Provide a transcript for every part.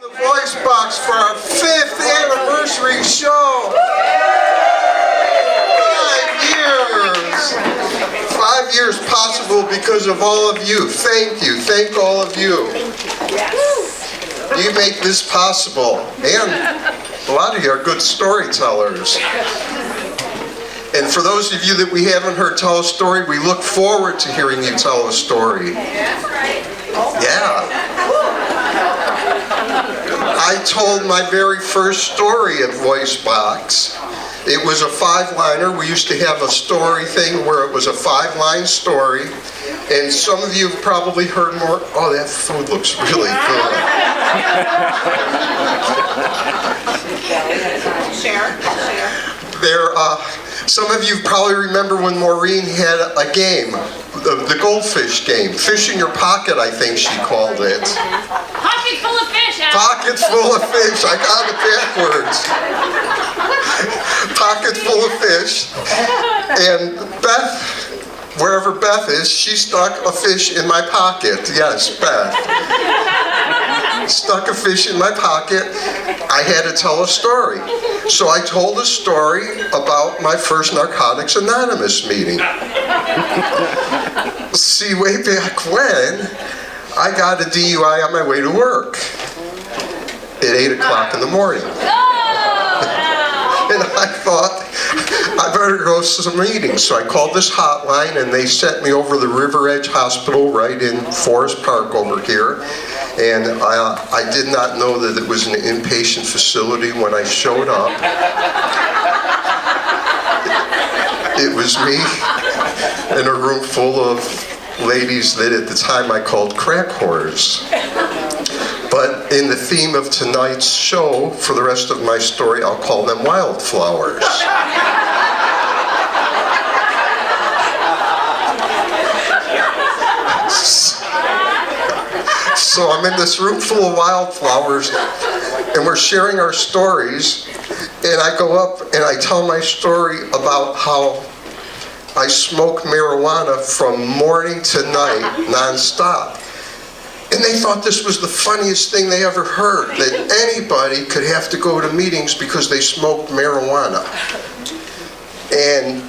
the Voicebox for our 5th anniversary show. 5 years possible because of all of you. Thank you. Thank all of you. You make this possible. And a lot of you are good storytellers. And for those of you that we haven't heard tell a story, we look forward to hearing you tell a story. Yeah. I told my very first story at Voicebox. It was a 5-liner. We used to have a story thing where it was a 5-line story. And some of you have probably heard more. Oh, that food looks really good. Share. Some of you probably remember when Maureen had a game, the goldfish game. Fish in your pocket, I think she called it. Pocket full of fish, Al. Pocket full of fish. I got it backwards. Pocket full of fish. And Beth, wherever Beth is, she stuck a fish in my pocket. Yes, Beth. Stuck a fish in my pocket. I had to tell a story. So I told a story about my first Narcotics Anonymous meeting. See, way back when, I got a DUI on my way to work at 8 o'clock in the morning. And I thought, I better go to some meetings. So I called this hotline and they sent me over the River Edge Hospital right in Forest Park over here. And I did not know that it was an inpatient facility when I showed up. It was me in a room full of ladies that at the time I called crack whores. But in the theme of tonight's show, for the rest of my story, I'll call them wildflowers. So I'm in this room full of wildflowers, and we're sharing our stories, and I go up and I tell my story about how I smoke marijuana from morning to night, nonstop. And they thought this was the funniest thing they ever heard, that anybody could have to go to meetings because they smoked marijuana. And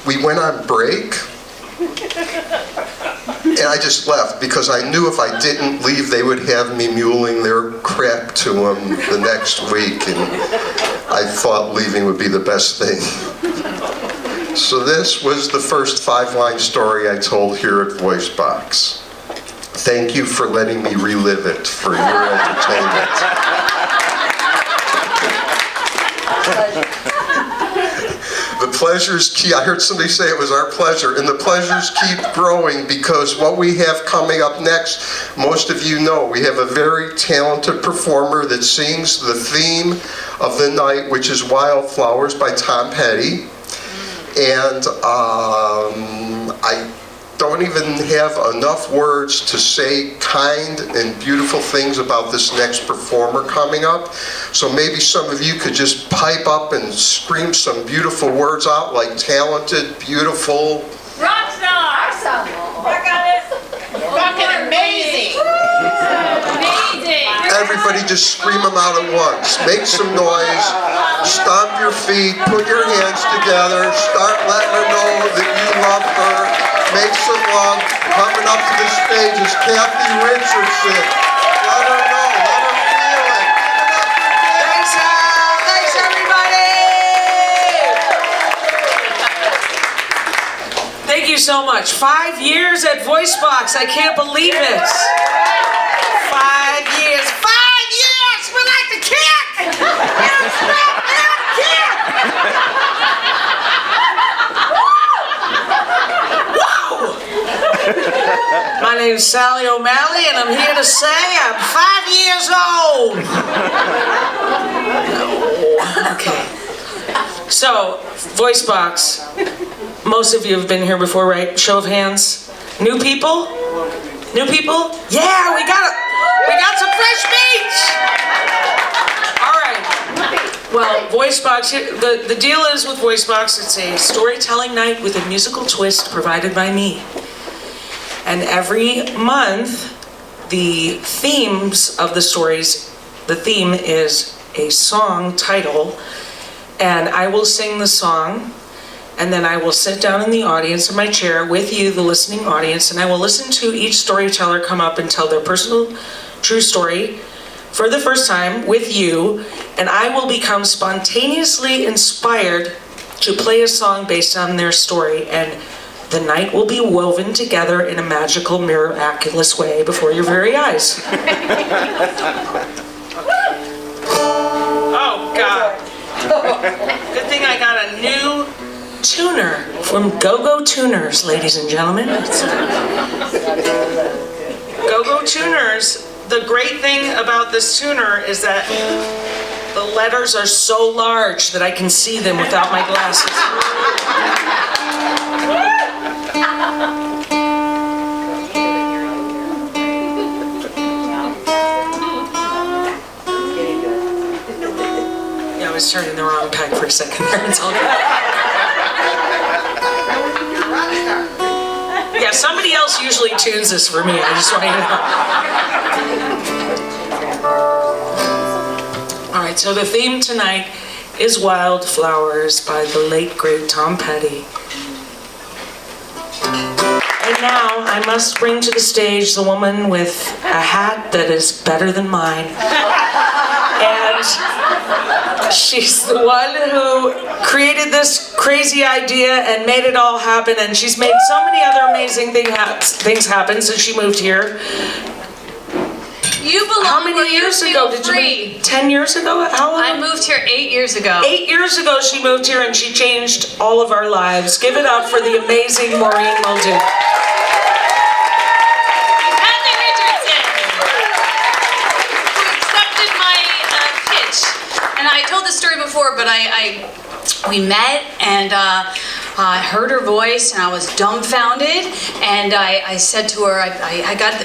we went on break, and I just left because I knew if I didn't leave, they would have me muling their crap to them the next week, and I thought leaving would be the best thing. So this was the first 5-line story I told here at Voicebox. Thank you for letting me relive it for your entertainment. The pleasures keep, I heard somebody say it was our pleasure, and the pleasures keep growing because what we have coming up next, most of you know, we have a very talented performer that sings the theme of the night, which is Wildflowers by Tom Petty. And I don't even have enough words to say kind and beautiful things about this next performer coming up. So maybe some of you could just pipe up and scream some beautiful words out, like talented, beautiful. Rock star. Awesome. Rock on it. Fucking amazing. Amazing. Everybody just scream them out at once. Make some noise. Stomp your feet. Put your hands together. Start letting her know that you love her. Make some love. Coming up to the stage is Kathy Richardson. Let her know. Let her feel it. Thanks, Al. Thanks, everybody. Thank you so much. 5 years at Voicebox. I can't believe it. 5 years. 5 years! We like the kick! Yes, we like the kick! My name is Sally O'Malley, and I'm here to say I'm 5 years old. Okay. So, Voicebox. Most of you have been here before, right? Show of hands. New people? New people? Yeah, we got some fresh meat. All right. Well, Voicebox. The deal is with Voicebox, it's a storytelling night with a musical twist provided by me. And every month, the themes of the stories, the theme is a song title, and I will sing the song, and then I will sit down in the audience in my chair with you, the listening audience, and I will listen to each storyteller come up and tell their personal true story for the first time with you, and I will become spontaneously inspired to play a song based on their story, and the night will be woven together in a magical, miraculous way before your very eyes. Oh, God. Good thing I got a new tuner from Go-Go Tuners, ladies and gentlemen. Go-Go Tuners, the great thing about this tuner is that the letters are so large that I can see them without my glasses. Yeah, I was turning the wrong peg for a second there. It's all good. Yeah, somebody else usually tunes this for me. I just want you to know. All right, so the theme tonight is Wildflowers by the late, great Tom Petty. And now I must bring to the stage the woman with a hat that is better than mine. And she's the one who created this crazy idea and made it all happen, and she's made so many other amazing things happen since she moved here. You belong. How many years ago did you move? 10 years ago? How long? I moved here 8 years ago. 8 years ago she moved here, and she changed all of our lives. Give it up for the amazing Maureen Muldoon. Kathy Richardson, who accepted my pitch. And I told this story before, but we met, and I heard her voice, and I was dumbfounded, and I said to her,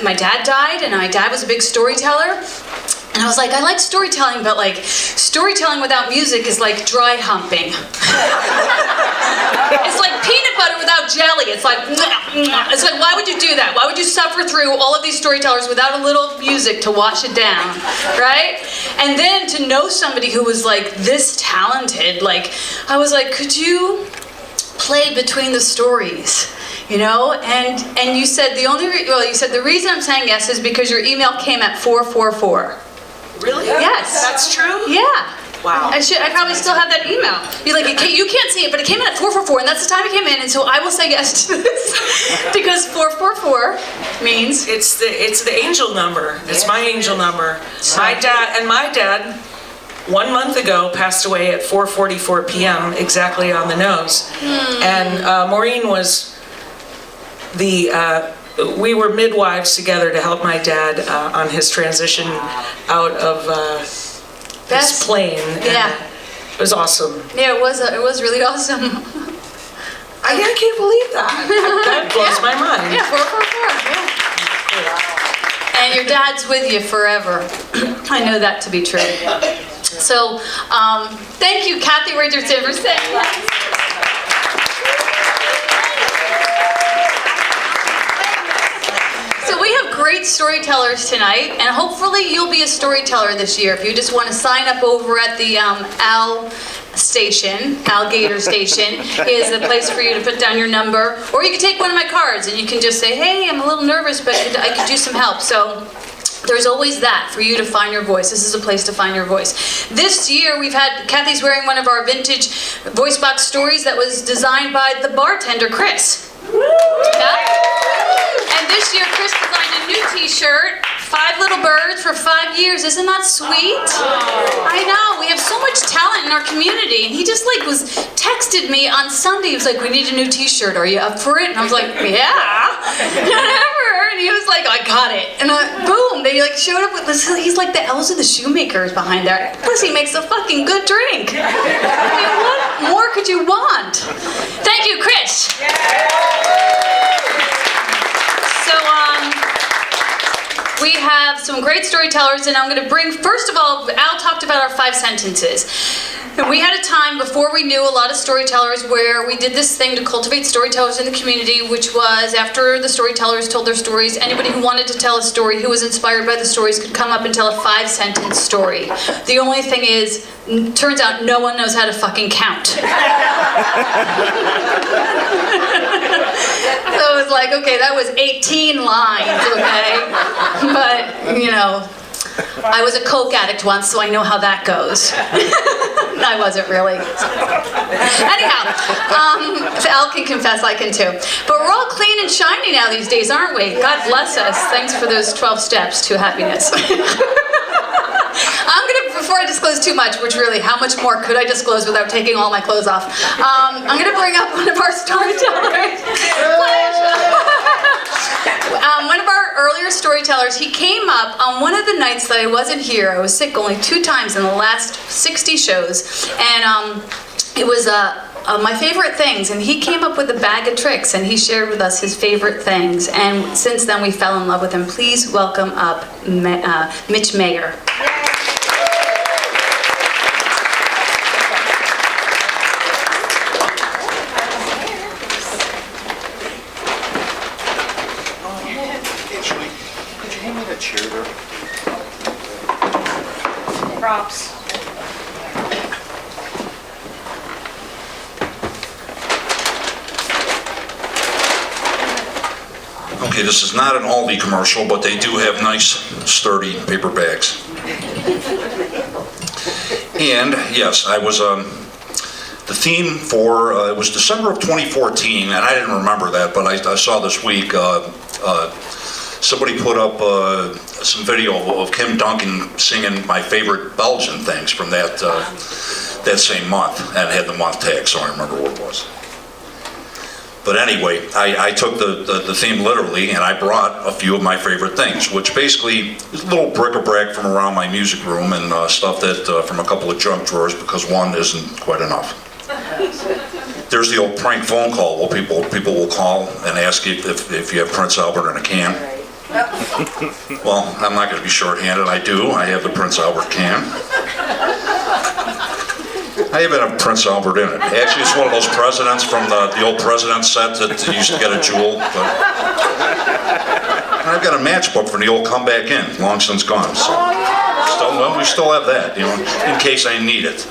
my dad died, and my dad was a big storyteller, and I was like, I like storytelling, but like, storytelling without music is like dry humping. It's like peanut butter without jelly. It's like, why would you do that? Why would you suffer through all of these storytellers without a little music to wash it down, right? And then to know somebody who was like this talented, like, I was like, could you play between the stories, you know? And you said you said the reason I'm saying yes is because your email came at 444. Really? Yes. That's true? Yeah. Wow. I probably still have that email. You're like, you can't see it, but it came in at 444, and that's the time it came in, and so I will say yes to this because 444 means it's the angel number. It's my angel number. My dad 1 month ago passed away at 4:44 p.m. exactly on the nose. And Maureen was we were midwives together to help my dad on his transition out of his plane. Yeah. It was awesome. Yeah, it was really awesome. I can't believe that. That blows my mind. Yeah, 444. Yeah. And your dad's with you forever. I know that to be true. So, thank you, Kathy Richardson, for saying that. So we have great storytellers tonight, and hopefully you'll be a storyteller this year. If you just want to sign up over at the Alligator Station is a place for you to put down your number, or you can take one of my cards and you can just say, hey, I'm a little nervous, but I could use some help. So there's always that for you to find your voice. This is a place to find your voice. This year Kathy's wearing one of our vintage Voicebox stories that was designed by the bartender, Chris. Yeah? And this year Chris designed a new t-shirt, 5 Little Birds for 5 years. Isn't that sweet? I know, we have so much talent in our community. And he just texted me on Sunday. He was like, we need a new t-shirt. Are you up for it? And I was like, yeah, whatever. And he was like, I got it. And boom, they showed up with this. He's like the elves of the shoemakers behind there. Plus he makes a fucking good drink. I mean, what more could you want? Thank you, Chris. So, we we have some great storytellers, and I'm going to bring, first of all, Al talked about our 5 sentences. And we had a time before we knew a lot of storytellers where we did this thing to cultivate storytellers in the community, which was after the storytellers told their stories, anybody who wanted to tell a story, who was inspired by the stories, could come up and tell a 5-sentence story. The only thing is, turns out no one knows how to fucking count. So it was like, okay, that was 18 lines, okay? But, you know, I was a coke addict once, so I know how that goes. I wasn't really. Anyhow, Al can confess, I can too. But we're all clean and shiny now these days, aren't we? God bless us. Thanks for those 12 steps to happiness. I'm gonna, before I disclose too much, which really, how much more could I disclose without taking all my clothes off? I'm gonna bring up one of our storytellers. One of our earlier storytellers, he came up on one of the nights that I wasn't here. I was sick only 2 times in the last 60 shows, and it was my favorite things, and he came up with a bag of tricks, and he shared with us his favorite things, and since then we fell in love with him. Please welcome up Mitch Mayor. Props. Okay, this is not an Aldi commercial, but they do have nice, sturdy paper bags. And yes, I was, the theme for, it was December of 2014, and I didn't remember that, but I saw this week, somebody put up some video of Kim Duncan singing my favorite Belgian things from that that same month, and had the month tag, so I remember what it was. But anyway, I took the theme literally, and I brought a few of my favorite things, which basically is a little bric-a-brac from around my music room and stuff that from a couple of junk drawers, because one isn't quite enough. There's the old prank phone call where people will call and ask you if you have Prince Albert in a can. Well, I'm not going to be shorthanded. I do. I have the Prince Albert can. I even have Prince Albert in it. Actually, it's one of those presidents from the old president set that used to get a jewel. But I've got a matchbook from the old Come Back In, long since gone. So we still have that, you know, in case I need it.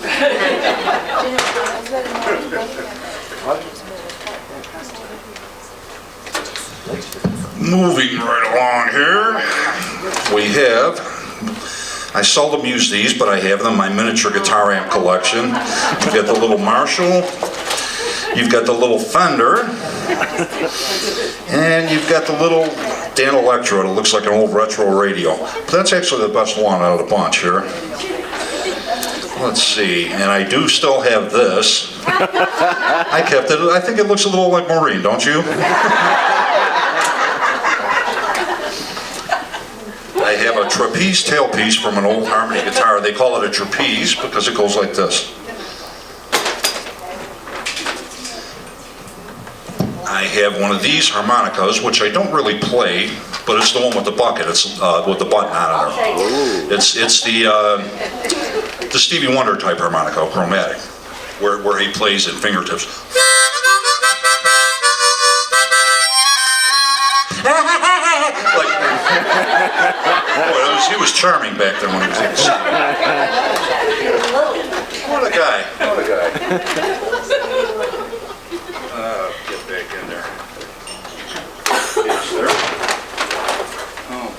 Moving right along here, we have, I seldom use these, but I have them, my miniature guitar amp collection. You've got the little Marshall, you've got the little Fender, and you've got the little Dan Electro. It looks like an old retro radio. But that's actually the best one out of the bunch here. Let's see, and I do still have this. I kept it, I think it looks a little like Maureen, don't you? I have a trapeze tailpiece from an old harmony guitar. They call it a trapeze because it goes like this. I have one of these harmonicas, which I don't really play, but it's the one with the bucket. It's with the button on it. It's the Stevie Wonder type harmonica, chromatic, where he plays in fingertips. He was charming back then when he was in the city. What a guy. What a guy. Get back in there. Yes, sir. Oh,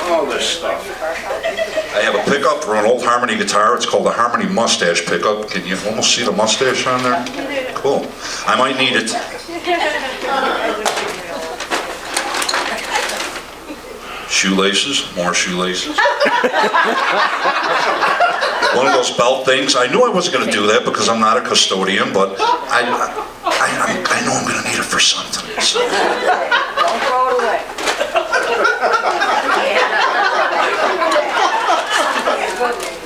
God. All this stuff. I have a pickup for an old harmony guitar. It's called a Harmony Mustache pickup. Can you almost see the mustache on there? Cool. I might need it. Shoelaces, more shoelaces. One of those belt things. I knew I wasn't going to do that because I'm not a custodian, but I know I'm going to need it for something. So. Don't throw it away.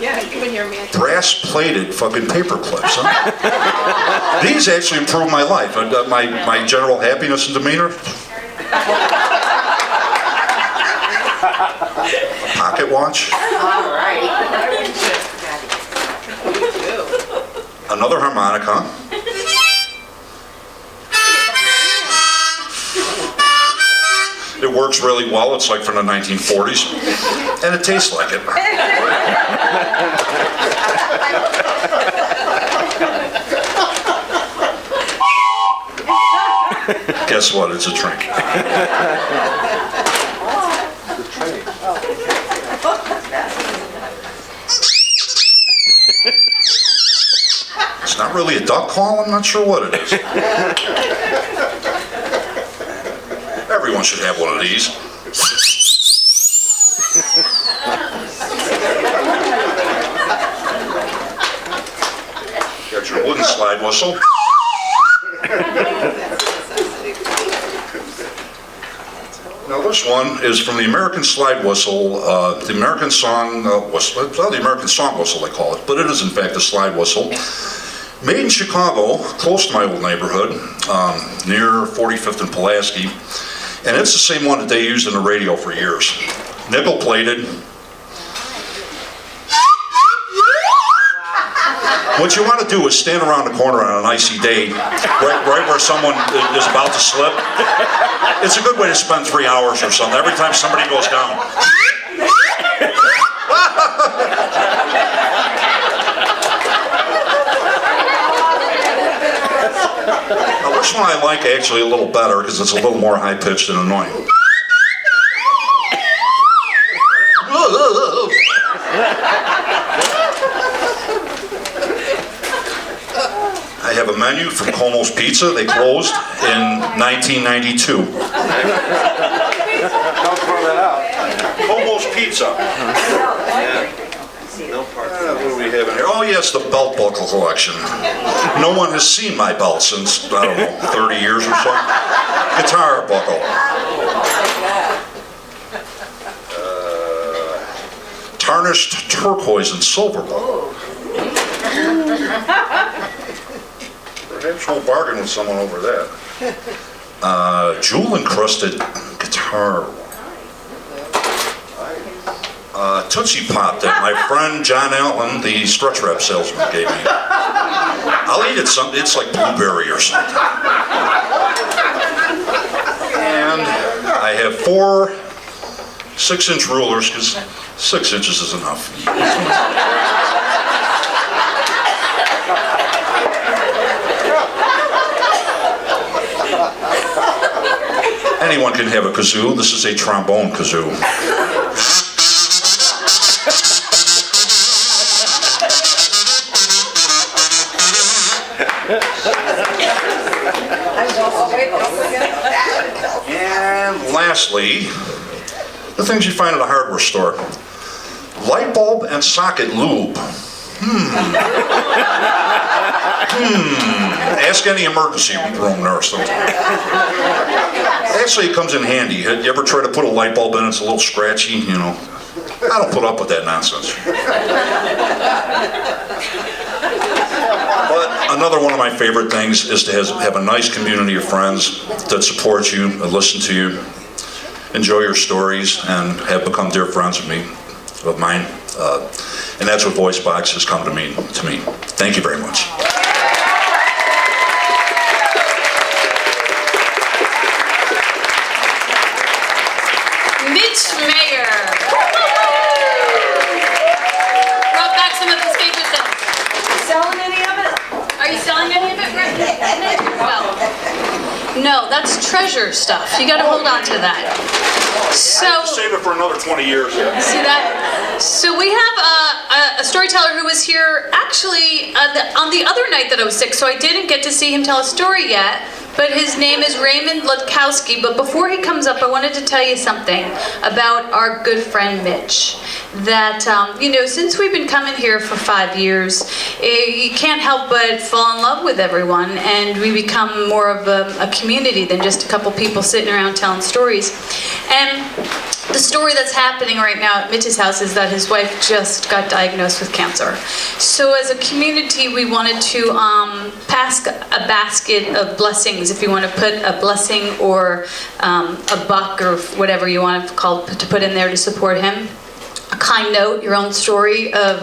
Yeah, even your man. Brass-plated fucking paper clips, huh? These actually improve my life. My general happiness and demeanor. watch. All right. Me too. Another harmonica. It works really well. It's like from the 1940s. And it tastes like it. Guess what? It's a drink. It's not really a duck call. I'm not sure what it is. Everyone should have one of these. Got your wooden slide whistle. Now this one is from the American slide whistle, the American song whistle. It's not the American song whistle they call it, but it is in fact a slide whistle. Made in Chicago, close to my old neighborhood, near 45th and Pulaski. And it's the same one that they used in the radio for years. Nickel plated. What you want to do is stand around the corner on an icy day, right where someone is about to slip. It's a good way to spend 3 hours or something, every time somebody goes down. Now, this one I like actually a little better because it's a little more high-pitched and annoying. I have a menu from Como's Pizza. They closed in 1992. Don't throw that out. Como's Pizza. What do we have in here? Oh yes, the belt buckle collection. No one has seen my belt since, I don't know, 30 years or so. Guitar buckle. Tarnished turquoise and silver buckle. Perhaps we'll bargain with someone over that. Jewel encrusted guitar. Tootsie Pop that my friend John Allen, the stretch wrap salesman, gave me. I'll eat it some. It's like blueberry or something. And I have 4 6-inch rulers because 6 inches is enough. Anyone can have a kazoo. This is a trombone kazoo. And lastly, the things you find at a hardware store. Light bulb and socket lube. Ask any emergency room nurse. Actually, it comes in handy. You ever try to put a light bulb in, it's a little scratchy, you know. I don't put up with that nonsense. But another one of my favorite things is to have a nice community of friends that support you, and listen to you, enjoy your stories, and have become dear friends of mine. And that's what Voicebox has come to me. Thank you very much. Mitch the Mayor brought back some of his favorite things. Selling any of it? Are you selling any of it, Rick? No, that's treasure stuff. You got to hold on to that. So Save it for another 20 years. see that? So we have a storyteller who was here actually on the other night that I was sick, so I didn't get to see him tell a story yet. But his name is Raymond Lutkowski. But before he comes up, I wanted to tell you something about our good friend Mitch. That, since we've been coming here for 5 years, you can't help but fall in love with everyone. And we become more of a community than just a couple people sitting around telling stories. And the story that's happening right now at Mitch's house is that his wife just got diagnosed with cancer. So as a community, we wanted to pass a basket of blessings, if you want to put a blessing or a buck or whatever you want to put in there to support him. a kind note, your own story of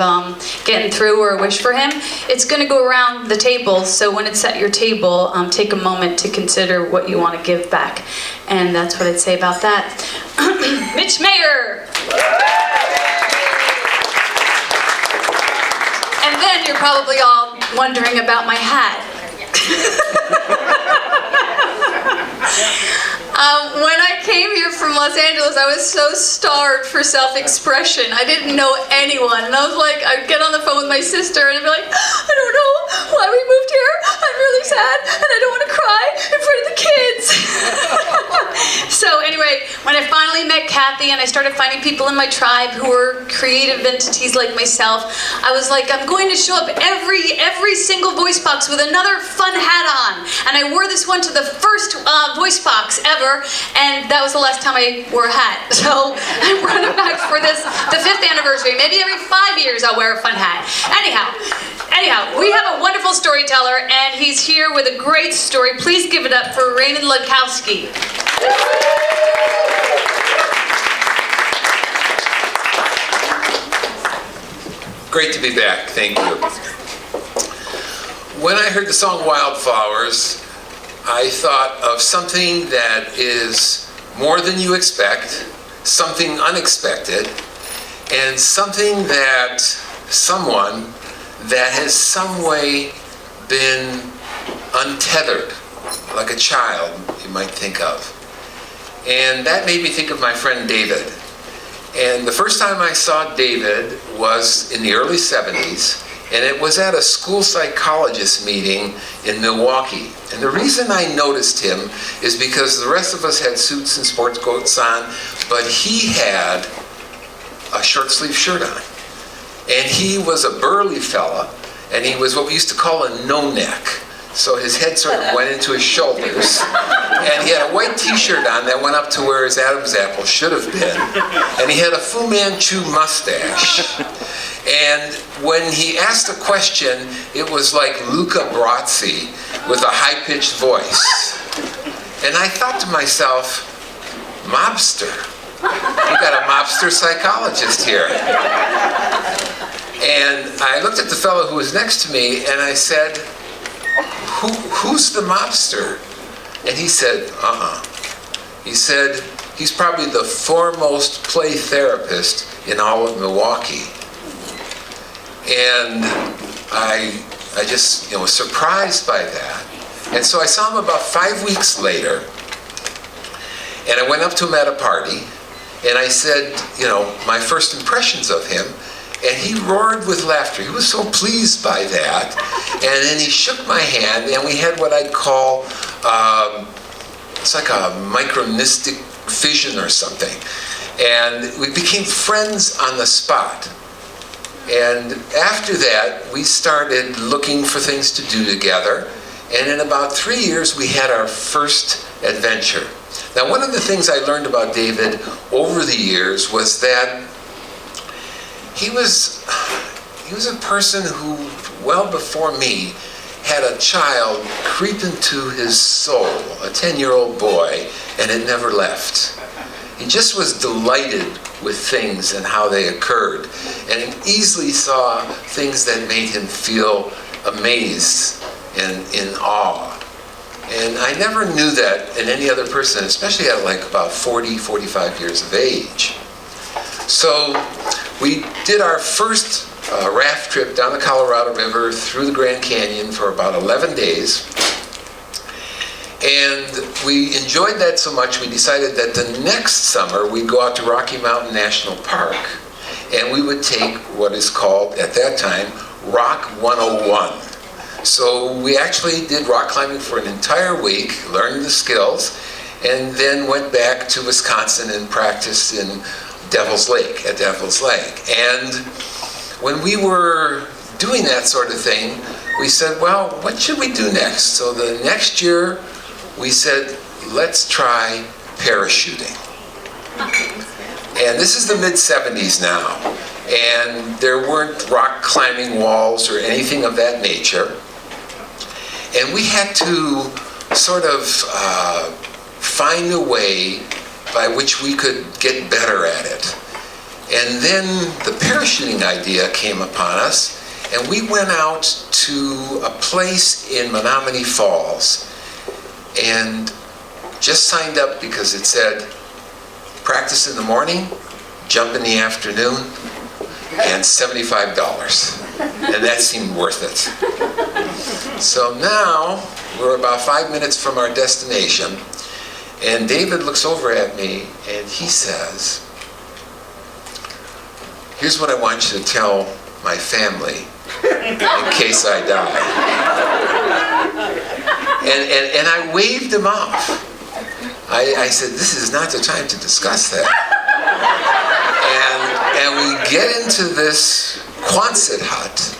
getting through or a wish for him, it's going to go around the table. So when it's at your table, take a moment to consider what you want to give back. And that's what I'd say about that. Mitch Mayor! And then you're probably all wondering about my hat. When I came here from Los Angeles, I was so starved for self-expression. I didn't know anyone. And I was like, I'd get on the phone with my sister and I'd be like, I don't know why we moved here. I'm really sad and I don't want to cry in front of the kids. So anyway, when I finally met Kathy and I started finding people in my tribe who were creative entities like myself, I was like, I'm going to show up every single voice box with another fun hat on. And I wore this one to the first voice box ever, and that was the last time I wore a hat. So I'm running back for the 5th anniversary. Maybe every 5 years I'll wear a fun hat. Anyhow, we have a wonderful storyteller, and he's here with a great story. Please give it up for Raymond Lukowski. Great to be back, thank you. When I heard the song Wildflowers, I thought of something that is more than you expect, something unexpected, and something that someone that has some way been untethered, like a child, you might think of. And that made me think of my friend David. And the first time I saw David was in the early 70s, and it was at a school psychologist meeting in Milwaukee. And the reason I noticed him is because the rest of us had suits and sports coats on, but he had a short sleeve shirt on. And he was a burly fella, and he was what we used to call a no-neck. So his head sort of went into his shoulders. And he had a white t-shirt on that went up to where his Adam's apple should have been. And he had a Fu Manchu mustache. And when he asked a question, it was like Luca Brasi with a high-pitched voice. And I thought to myself, mobster. You got a mobster psychologist here. And I looked at the fellow who was next to me and I said, who's the mobster? And he said, He said, he's probably the foremost play therapist in all of Milwaukee. And I just, was surprised by that. And so I saw him about 5 weeks later, and I went up to him at a party, and I said, my first impressions of him, and he roared with laughter. He was so pleased by that. And then he shook my hand, and we had what I'd call, it's like a micronistic fission or something. And we became friends on the spot. And after that, we started looking for things to do together. And in about 3 years, we had our first adventure. Now, one of the things I learned about David over the years was that he was a person who, well before me, had a child creep into his soul, a 10-year-old boy, and it never left. He just was delighted with things and how they occurred, and easily saw things that made him feel amazed and in awe. And I never knew that in any other person, especially at like about 40, 45 years of age. So we did our first raft trip down the Colorado River through the Grand Canyon for about 11 days. And we enjoyed that so much, we decided that the next summer we'd go out to Rocky Mountain National Park, and we would take what is called, at that time, Rock 101. So we actually did rock climbing for an entire week, learned the skills, and then went back to Wisconsin and practiced in Devil's Lake, at Devil's Lake. And when we were doing that sort of thing, we said, well, what should we do next? So the next year, we said, let's try parachuting. And this is the mid-70s now, and there weren't rock climbing walls or anything of that nature. And we had to sort of find a way by which we could get better at it. And then the parachuting idea came upon us, and we went out to a place in Menominee Falls and just signed up because it said, practice in the morning, jump in the afternoon, and $75. And that seemed worth it. So now we're about 5 minutes from our destination, and David looks over at me and he says, here's what I want you to tell my family in case I die. And I waved him off. I said, this is not the time to discuss that. And we get into this Quonset hut,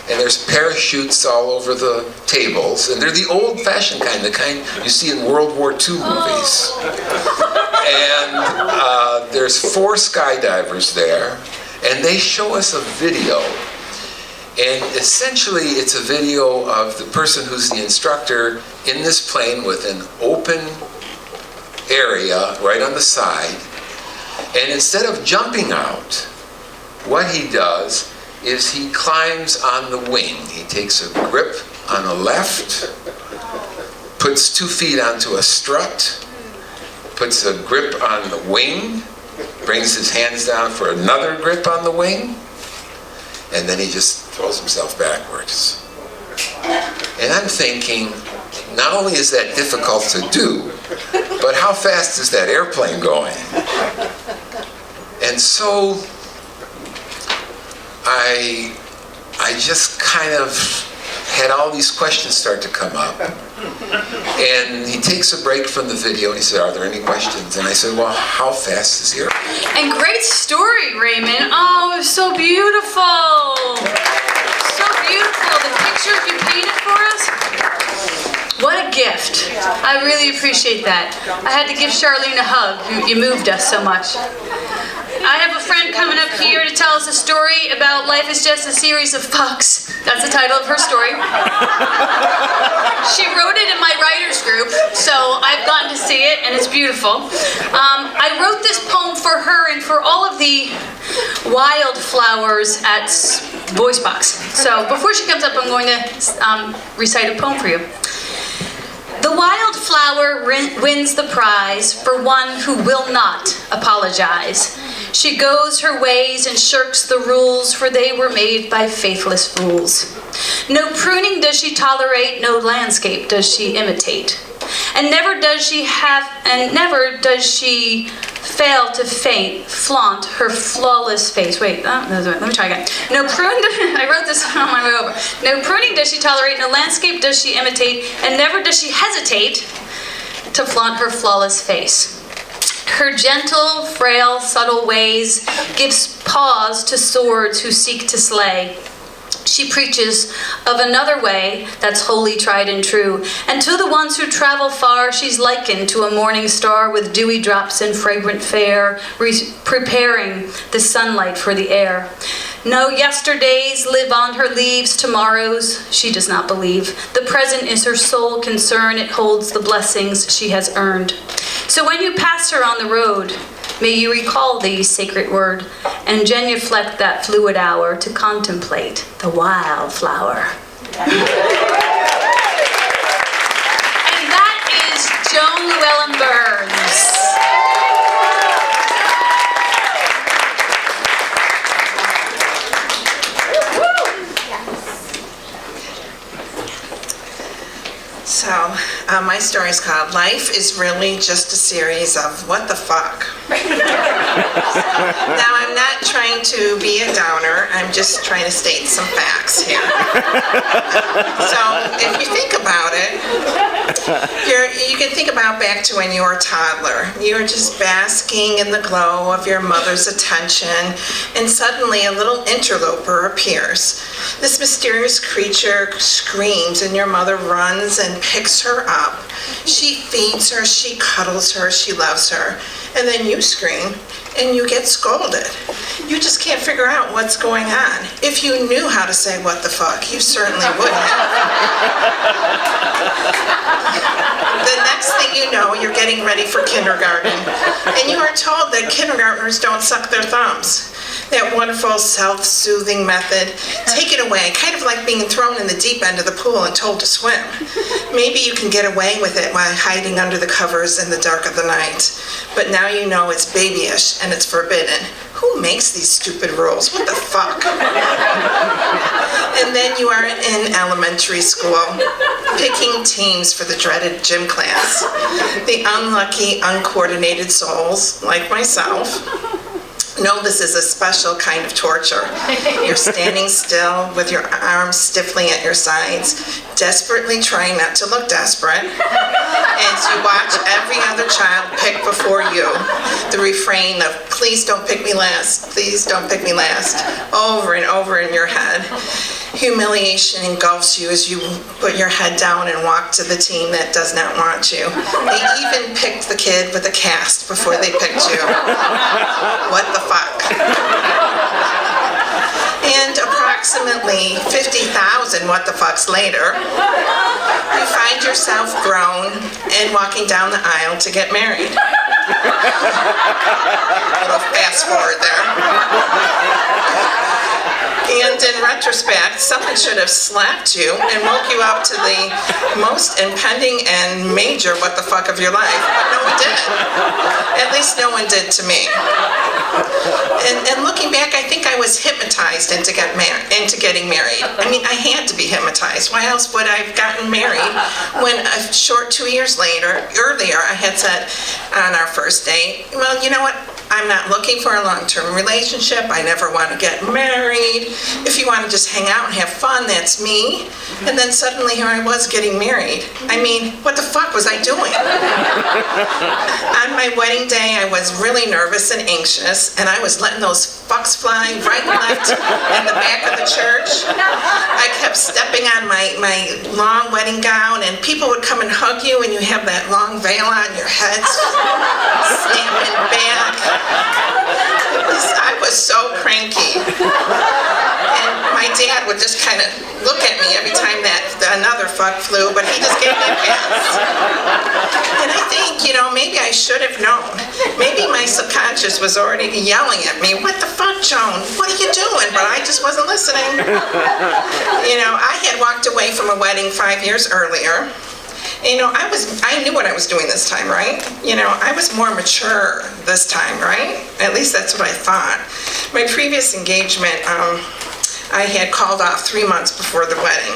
and there's parachutes all over the tables, and they're the old-fashioned kind, the kind you see in World War II movies. And there's 4 skydivers there, and they show us a video. And essentially, it's a video of the person who's the instructor in this plane with an open area right on the side. And instead of jumping out, what he does is he climbs on the wing. He takes a grip on the left, puts 2 feet onto a strut, puts a grip on the wing, brings his hands down for another grip on the wing, and then he just throws himself backwards. And I'm thinking, not only is that difficult to do, but how fast is that airplane going? And so I just kind of had all these questions start to come up. And he takes a break from the video and he said, are there any questions? And I said, well, how fast is the airplane? And great story, Raymond. Oh, it was so beautiful. So beautiful. The pictures you painted for us. What a gift. I really appreciate that. I had to give Charlene a hug. You moved us so much. I have a friend coming up here to tell us a story about life is just a series of fucks. That's the title of her story. She wrote it in my writers group, so I've gotten to see it, and it's beautiful. I wrote this poem for her and for all of the wildflowers at Voicebox. So before she comes up, I'm going to recite a poem for you. The wildflower wins the prize for one who will not apologize. She goes her ways and shirks the rules, for they were made by faithless fools. No pruning does she tolerate, no landscape does she imitate. And never does she fail to flaunt her flawless face. Wait, let me try again. No pruning, I wrote this on my way over. No pruning does she tolerate, no landscape does she imitate, and never does she hesitate to flaunt her flawless face. Her gentle, frail, subtle ways gives pause to swords who seek to slay. She preaches of another way that's wholly tried and true. And to the ones who travel far, she's likened to a morning star with dewy drops and fragrant fare, preparing the sunlight for the air. No yesterdays live on her leaves, tomorrows she does not believe. The present is her sole concern, it holds the blessings she has earned. So when you pass her on the road, may you recall the sacred word and genuflect that fluid hour to contemplate the wildflower. And that is Joan Burns. So, my story is called Life is Really Just a Series of What the Fuck. Now, I'm not trying to be a downer, I'm just trying to state some facts here. So, if you think about it, you can think about back to when you were a toddler. You were just basking in the glow of your mother's attention, and suddenly a little interloper appears. This mysterious creature screams, and your mother runs and picks her up. She feeds her, she cuddles her, she loves her. And then you scream and you get scolded. You just can't figure out what's going on. If you knew how to say what the fuck, you certainly wouldn't have. The next thing you know, you're getting ready for kindergarten. And you are told that kindergartners don't suck their thumbs. that wonderful self-soothing method. Take it away, kind of like being thrown in the deep end of the pool and told to swim. Maybe you can get away with it while hiding under the covers in the dark of the night. But now you know it's babyish and it's forbidden. Who makes these stupid rules? What the fuck? And then you are in elementary school, picking teams for the dreaded gym class. The unlucky, uncoordinated souls, like myself, know this is a special kind of torture. You're standing still with your arms stiffly at your sides, desperately trying not to look desperate, as you watch every other child pick before you. The refrain of, please don't pick me last, please don't pick me last, over and over in your head. Humiliation engulfs you as you put your head down and walk to the team that does not want you. They even picked the kid with a cast before they picked you. What the fuck? And approximately 50,000 what the fucks later, you find yourself grown and walking down the aisle to get married. A little fast forward there. And in retrospect, someone should have slapped you and woke you up to the most impending and major what the fuck of your life, but no one did. At least no one did to me. And looking back, I think I was hypnotized into getting married. I mean, I had to be hypnotized. Why else would I have gotten married when a short 2 years earlier, I had said on our first date, well, you know what? I'm not looking for a long-term relationship. I never want to get married. If you want to just hang out and have fun, that's me. And then suddenly here I was getting married. I mean, what the fuck was I doing? On my wedding day, I was really nervous and anxious, and I was letting those fucks fly right and left in the back of the church. I kept stepping on my long wedding gown, and people would come and hug you, and you have that long veil on your head, snapping back. I was so cranky. And my dad would just kind of look at me every time that another fuck flew, but he just gave me a pass. And I think, maybe I should have known. Maybe my subconscious was already yelling at me, what the fuck, Joan? What are you doing? But I just wasn't listening. I had walked away from a wedding 5 years earlier. I knew what I was doing this time, right? I was more mature this time, right? At least that's what I thought. My previous engagement, I had called off 3 months before the wedding.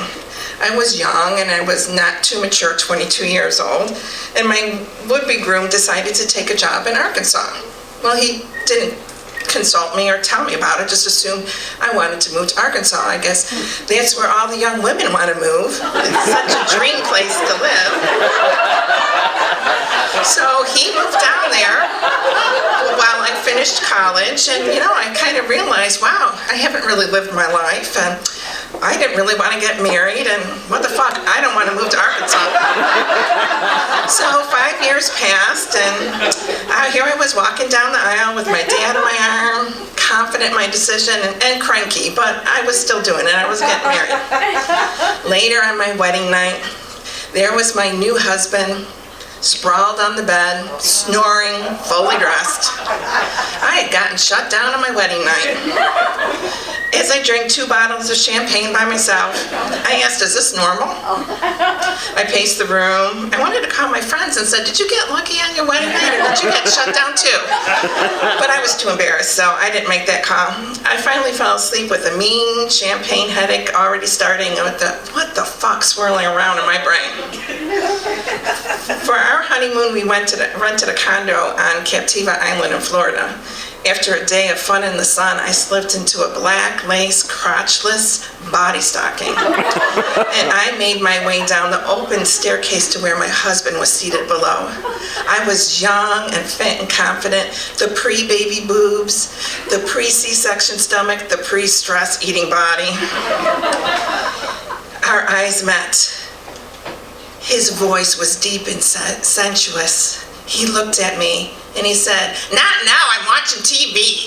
I was young and I was not too mature, 22 years old, and my would-be groom decided to take a job in Arkansas. Well, he didn't consult me or tell me about it, just assumed I wanted to move to Arkansas. I guess that's where all the young women want to move. It's such a dream place to live. So he moved down there while I finished college, and I kind of realized, wow, I haven't really lived my life, and I didn't really want to get married, and what the fuck, I don't want to move to Arkansas. So 5 years passed, and here I was walking down the aisle with my dad on my arm, confident in my decision, and cranky, but I was still doing it. I was getting married. Later on my wedding night, there was my new husband, sprawled on the bed, snoring, fully dressed. I had gotten shut down on my wedding night. As I drank 2 bottles of champagne by myself, I asked, is this normal? I paced the room. I wanted to call my friends and said, did you get lucky on your wedding night, or did you get shut down too? But I was too embarrassed, so I didn't make that call. I finally fell asleep with a mean champagne headache already starting with the what the fuck swirling around in my brain. For our honeymoon, we rented a condo on Captiva Island in Florida. After a day of fun in the sun, I slipped into a black lace crotchless body stocking. And I made my way down the open staircase to where my husband was seated below. I was young and fit and confident, the pre-baby boobs, the pre-C-section stomach, the pre-stress eating body. Our eyes met. His voice was deep and sensuous. He looked at me and he said, not now, I'm watching TV.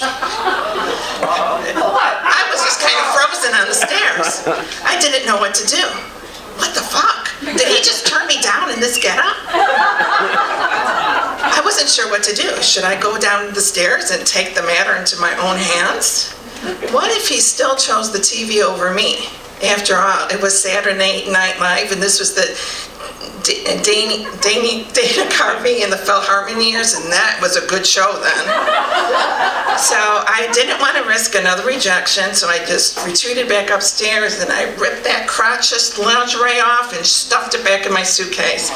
I was just kind of frozen on the stairs. I didn't know what to do. What the fuck? Did he just turn me down in this getup? I wasn't sure what to do. Should I go down the stairs and take the matter into my own hands? What if he still chose the TV over me? After all, it was Saturday Night Live, and this was the Dana Carvey and the Philharmonic years, and that was a good show then. So I didn't want to risk another rejection, so I just retreated back upstairs and I ripped that crotchless lingerie off and stuffed it back in my suitcase.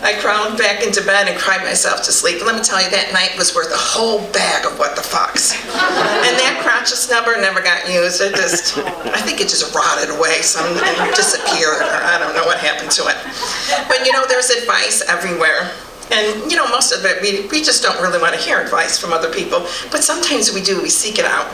I crawled back into bed and cried myself to sleep. And let me tell you, that night was worth a whole bag of what the fucks. And that crotchless number never got used. I think it just rotted away, and disappeared, or I don't know what happened to it. But you know, there's advice everywhere. And you know, most of it, we just don't really want to hear advice from other people. But sometimes we do, we seek it out.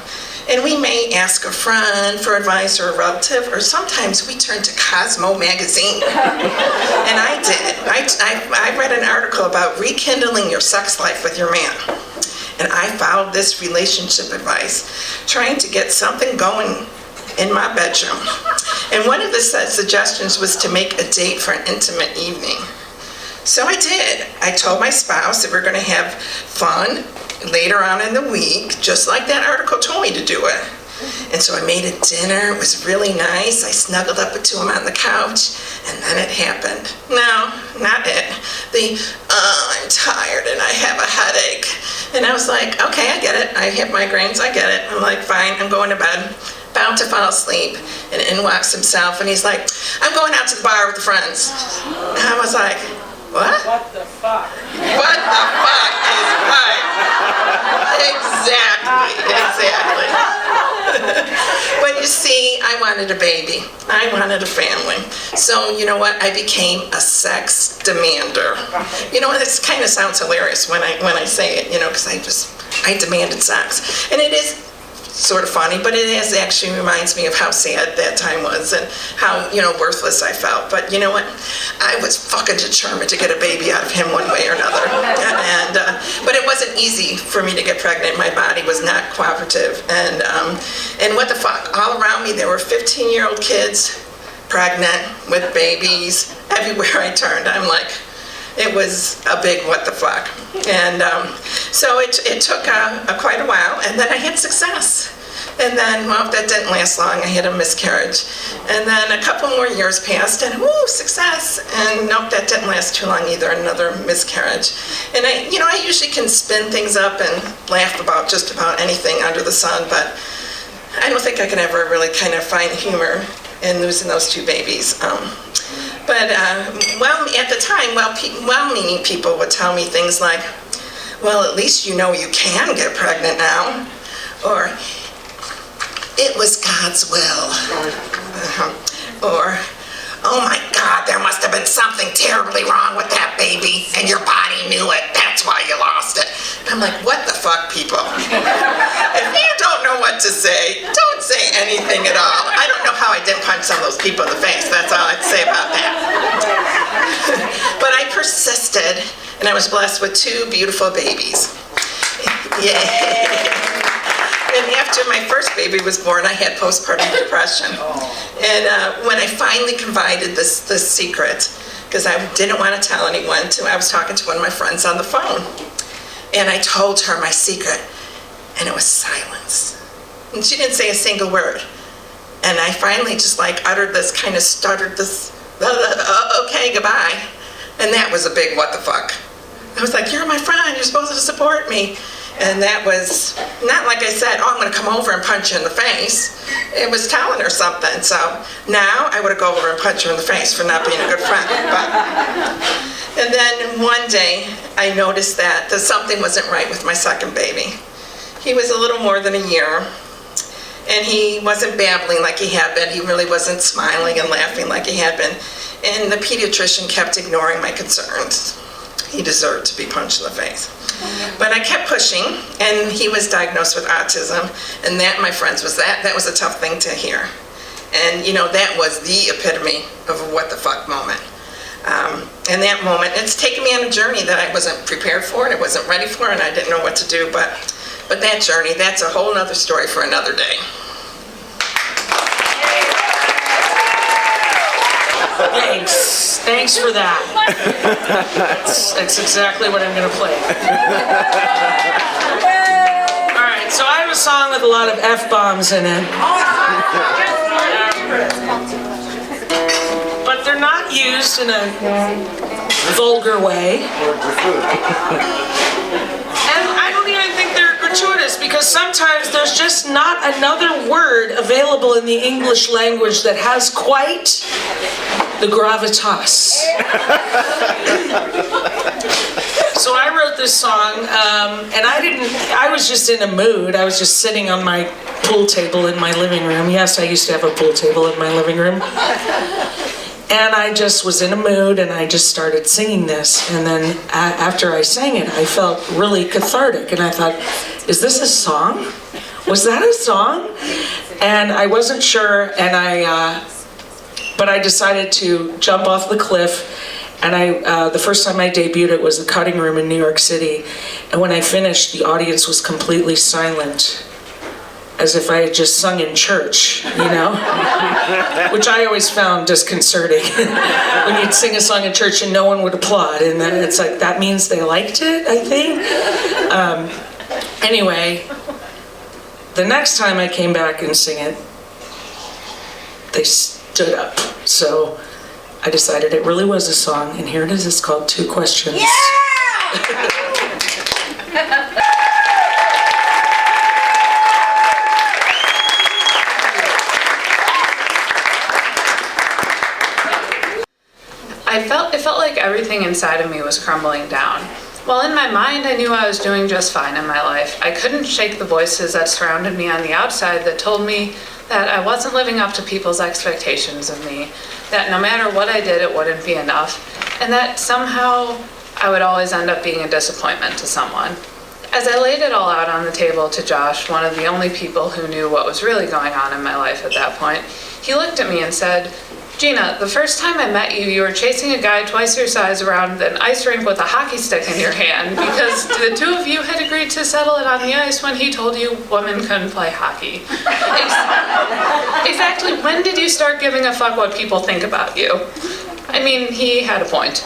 And we may ask a friend for advice or a relative, or sometimes we turn to Cosmo magazine. And I did. I read an article about rekindling your sex life with your man. And I followed this relationship advice, trying to get something going in my bedroom. And one of the suggestions was to make a date for an intimate evening. So I did. I told my spouse that we're going to have fun later on in the week, just like that article told me to do it. And so I made a dinner. It was really nice. I snuggled up to him on the couch, and then it happened. No, not it. I'm tired and I have a headache. And I was like, okay, I get it. I have migraines, I get it. I'm like, fine, I'm going to bed. About to fall asleep, and in walks himself, and he's like, I'm going out to the bar with the friends. And I was like, what? What the fuck? What the fuck is right? Exactly. But you see, I wanted a baby. I wanted a family. So you know what? I became a sex demander. You know, this kind of sounds hilarious when I say it, you know, because I demanded sex. And it is sort of funny, but it actually reminds me of how sad that time was and how, you know, worthless I felt. But you know what? I was fucking determined to get a baby out of him one way or another. And but it wasn't easy for me to get pregnant. My body was not cooperative. And what the fuck? All around me, there were 15-year-old kids pregnant with babies everywhere I turned. I'm like, it was a big what the fuck. And so it took quite a while, and then I had success. And then, well, that didn't last long. I had a miscarriage. And then a couple more years passed, and woo, success. And nope, that didn't last too long either, another miscarriage. And I usually can spin things up and laugh about just about anything under the sun, but I don't think I can ever really kind of find humor in losing those two babies. But at the time, well-meaning people would tell me things like, well, at least you know you can get pregnant now. Or, it was God's will. Or, oh my God, there must have been something terribly wrong with that baby, and your body knew it. That's why you lost it. I'm like, what the fuck, people? If you don't know what to say, don't say anything at all. I don't know how I didn't punch some of those people in the face. That's all I'd say about that. But I persisted, and I was blessed with two beautiful babies. Yeah. And after my first baby was born, I had postpartum depression. And when I finally confided this secret, because I didn't want to tell anyone, I was talking to one of my friends on the phone. And I told her my secret, and it was silence. And she didn't say a single word. And I finally just uttered this, kind of stuttered this, okay, goodbye. And that was a big what the fuck. I was like, you're my friend, you're supposed to support me. And that was not like I said, oh, I'm going to come over and punch you in the face. It was telling her something. So now I would have go over and punch her in the face for not being a good friend. And then one day I noticed that something wasn't right with my second baby. He was a little more than a year, and he wasn't babbling like he had been. He really wasn't smiling and laughing like he had been. And the pediatrician kept ignoring my concerns. He deserved to be punched in the face. But I kept pushing, and he was diagnosed with autism, and that, my friends, was a tough thing to hear. And you know, that was the epitome of a what the fuck moment. And that moment, it's taken me on a journey that I wasn't prepared for, and I wasn't ready for, and I didn't know what to do, but that journey, that's a whole nother story for another day. Thanks for that. That's exactly what I'm going to play. All right, so I have a song with a lot of F-bombs in it. But they're not used in a vulgar way. And I don't even think they're gratuitous, because sometimes there's just not another word available in the English language that has quite the gravitas. So I wrote this song, and I was just in a mood. I was just sitting on my pool table in my living room. Yes, I used to have a pool table in my living room. And I just was in a mood, and I just started singing this. And then after I sang it, I felt really cathartic. And I thought, is this a song? Was that a song? And I wasn't sure, but I decided to jump off the cliff. And the first time I debuted it was the Cutting Room in New York City. And when I finished, the audience was completely silent, as if I had just sung in church, which I always found disconcerting. When you'd sing a song in church and no one would applaud, and then it's like, that means they liked it, I think. Anyway, the next time I came back and sing it, they stood up. So I decided it really was a song, and here it is. It's called Two Questions. Yeah! It felt like everything inside of me was crumbling down. While in my mind I knew I was doing just fine in my life, I couldn't shake the voices that surrounded me on the outside that told me that I wasn't living up to people's expectations of me, that no matter what I did it wouldn't be enough, and that somehow I would always end up being a disappointment to someone. As I laid it all out on the table to Josh, one of the only people who knew what was really going on in my life at that point, he looked at me and said, "Gina, the first time I met you, you were chasing a guy twice your size around an ice rink with a hockey stick in your hand because the two of you had agreed to settle it on the ice when he told you women couldn't play hockey." Exactly when did you start giving a fuck what people think about you? I mean, he had a point.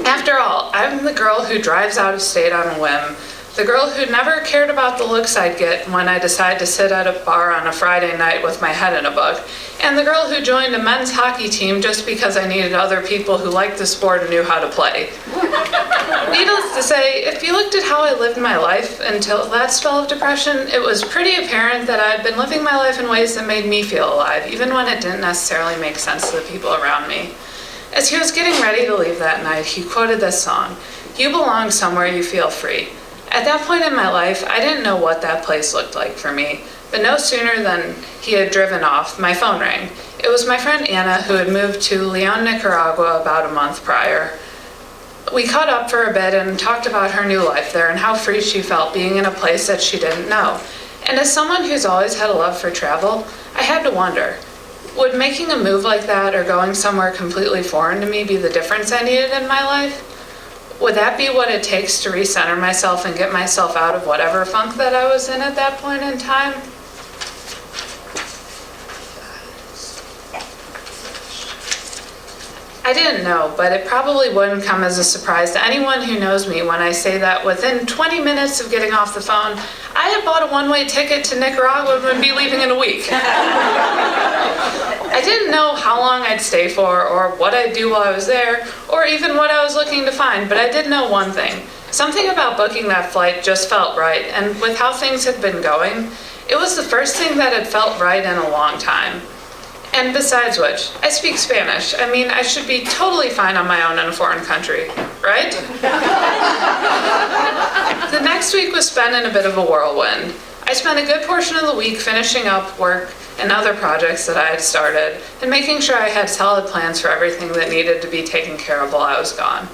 After all, I'm the girl who drives out of state on a whim, the girl who never cared about the looks I'd get when I decide to sit at a bar on a Friday night with my head in a book, and the girl who joined a men's hockey team just because I needed other people who liked the sport and knew how to play. Needless to say, if you looked at how I lived my life until that spell of depression, it was pretty apparent that I'd been living my life in ways that made me feel alive, even when it didn't necessarily make sense to the people around me. As he was getting ready to leave that night, he quoted this song, "You belong somewhere you feel free." At that point in my life, I didn't know what that place looked like for me, but no sooner than he had driven off, my phone rang. It was my friend Anna, who had moved to Leon, Nicaragua about a month prior. We caught up for a bit and talked about her new life there and how free she felt being in a place that she didn't know. And as someone who's always had a love for travel, I had to wonder, would making a move like that or going somewhere completely foreign to me be the difference I needed in my life? Would that be what it takes to recenter myself and get myself out of whatever funk that I was in at that point in time? I didn't know, but it probably wouldn't come as a surprise to anyone who knows me when I say that within 20 minutes of getting off the phone, I had bought a one-way ticket to Nicaragua and would be leaving in a week. I didn't know how long I'd stay for, or what I'd do while I was there, or even what I was looking to find, but I did know one thing. Something about booking that flight just felt right, and with how things had been going, it was the first thing that had felt right in a long time. And besides which, I speak Spanish. I mean, I should be totally fine on my own in a foreign country, right? The next week was spent in a bit of a whirlwind. I spent a good portion of the week finishing up work and other projects that I had started, and making sure I had solid plans for everything that needed to be taken care of while I was gone.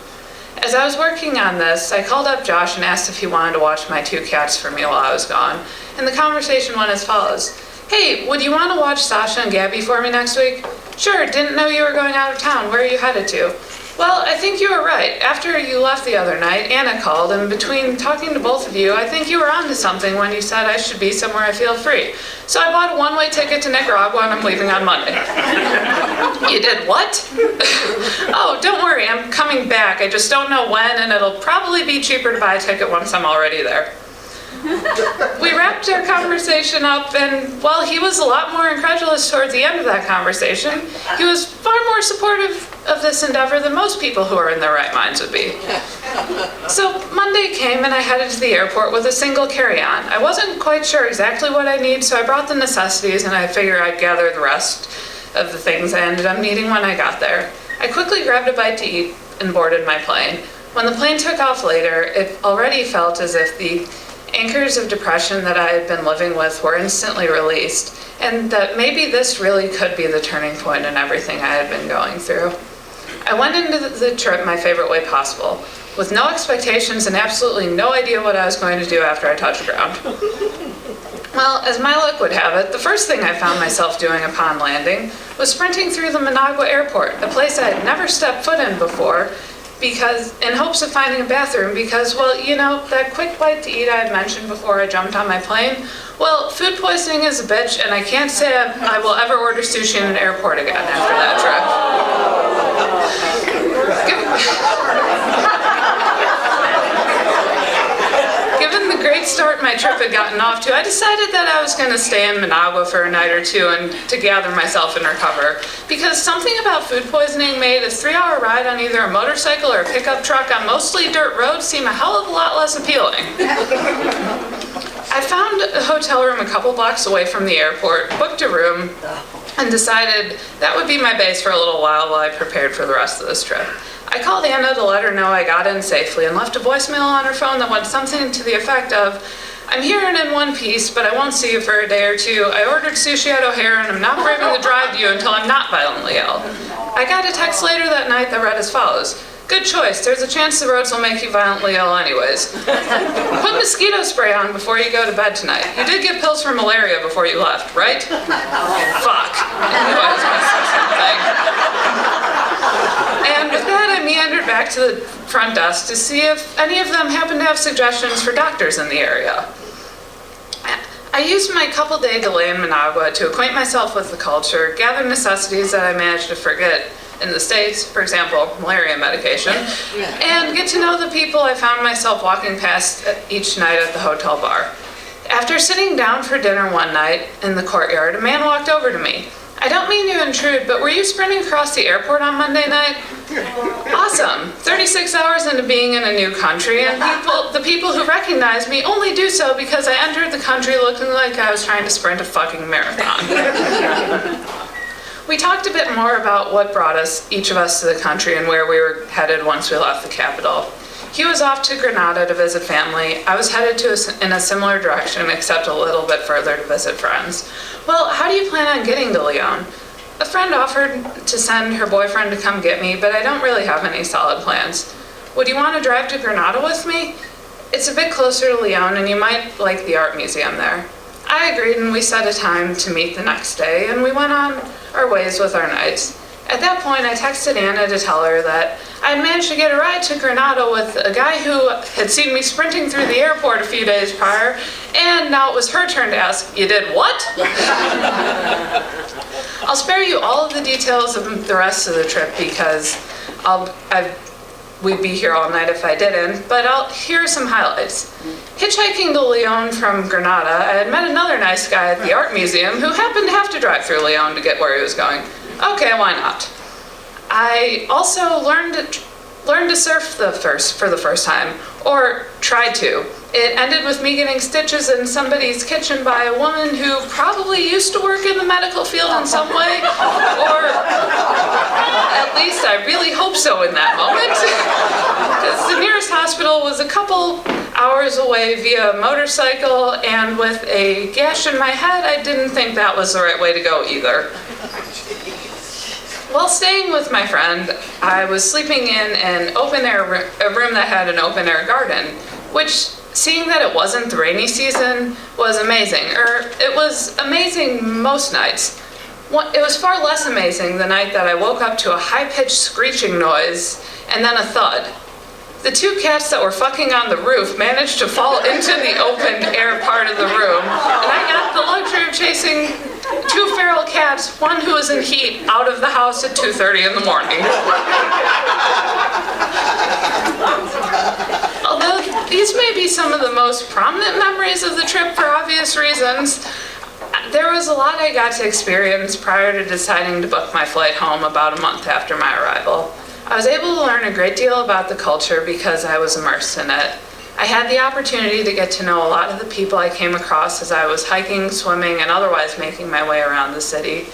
As I was working on this, I called up Josh and asked if he wanted to watch my two cats for me while I was gone, and the conversation went as follows. "Hey, would you want to watch Sasha and Gabby for me next week?" "Sure, didn't know you were going out of town. Where are you headed to?" Well, I think you were right. After you left the other night, Anna called, and between talking to both of you, I think you were onto something when you said I should be somewhere I feel free. So I bought a one-way ticket to Nicaragua, and I'm leaving on Monday. You did what? Oh, don't worry, I'm coming back. I just don't know when, and it'll probably be cheaper to buy a ticket once I'm already there. We wrapped our conversation up, and while he was a lot more incredulous towards the end of that conversation, he was far more supportive of this endeavor than most people who are in their right minds would be. So Monday came, and I headed to the airport with a single carry-on. I wasn't quite sure exactly what I need, so I brought the necessities, and I figured I'd gather the rest of the things I ended up needing when I got there. I quickly grabbed a bite to eat and boarded my plane. When the plane took off later, it already felt as if the anchors of depression that I had been living with were instantly released, and that maybe this really could be the turning point in everything I had been going through. I went into the trip my favorite way possible, with no expectations and absolutely no idea what I was going to do after I touched ground. Well, as my luck would have it, the first thing I found myself doing upon landing was sprinting through the Managua airport, a place I had never stepped foot in before, because in hopes of finding a bathroom, because, well, you know, that quick bite to eat I had mentioned before I jumped on my plane, well, food poisoning is a bitch, and I can't say I will ever order sushi in an airport again after that trip. Given the great start my trip had gotten off to, I decided that I was going to stay in Managua for a night or two and to gather myself and recover. Because something about food poisoning made a 3-hour ride on either a motorcycle or a pickup truck on mostly dirt roads seem a hell of a lot less appealing. I found a hotel room a couple blocks away from the airport, booked a room, and decided that would be my base for a little while I prepared for the rest of this trip. I called Anna to let her know I got in safely and left a voicemail on her phone that went something to the effect of, "I'm here and in one piece, but I won't see you for a day or two. I ordered sushi at O'Hare and I'm not braving the drive to you until I'm not violently ill." I got a text later that night that read as follows: "Good choice. There's a chance the roads will make you violently ill anyways. Put mosquito spray on before you go to bed tonight. You did get pills for malaria before you left, right?" Fuck. I knew I was missing something. And with that, I meandered back to the front desk to see if any of them happened to have suggestions for doctors in the area. I used my couple-day delay in Managua to acquaint myself with the culture, gather necessities that I managed to forget in the States, for example, malaria medication, and get to know the people I found myself walking past each night at the hotel bar. After sitting down for dinner one night in the courtyard, a man walked over to me. "I don't mean to intrude, but were you sprinting across the airport on Monday night?" Awesome. 36 hours into being in a new country, and the people who recognize me only do so because I entered the country looking like I was trying to sprint a fucking marathon. We talked a bit more about what brought each of us to the country and where we were headed once we left the capital. He was off to Granada to visit family. I was headed in a similar direction, except a little bit further to visit friends. "Well, how do you plan on getting to Leon?" A friend offered to send her boyfriend to come get me, but I don't really have any solid plans. "Would you want to drive to Granada with me? It's a bit closer to Leon, and you might like the art museum there." I agreed, and we set a time to meet the next day, and we went on our ways with our nights. At that point, I texted Anna to tell her that I had managed to get a ride to Granada with a guy who had seen me sprinting through the airport a few days prior, and now it was her turn to ask, "You did what?" I'll spare you all of the details of the rest of the trip because we'd be here all night if I didn't, but here are some highlights. Hitchhiking to Leon from Granada, I had met another nice guy at the art museum who happened to have to drive through Leon to get where he was going. Okay, why not? I also learned to surf for the first time, or tried to. It ended with me getting stitches in somebody's kitchen by a woman who probably used to work in the medical field in some way, or at least I really hope so in that moment, because the nearest hospital was a couple hours away via motorcycle, and with a gash in my head, I didn't think that was the right way to go either. While staying with my friend, I was sleeping in a room that had an open-air garden, which, seeing that it wasn't the rainy season, was amazing. It was amazing most nights. It was far less amazing the night that I woke up to a high-pitched screeching noise and then a thud. The two cats that were fucking on the roof managed to fall into the open air part of the room, and I got the luxury of chasing two feral cats, one who was in heat, out of the house at 2:30 in the morning. Although these may be some of the most prominent memories of the trip for obvious reasons, there was a lot I got to experience prior to deciding to book my flight home about a month after my arrival. I was able to learn a great deal about the culture because I was immersed in it. I had the opportunity to get to know a lot of the people I came across as I was hiking, swimming, and otherwise making my way around the city.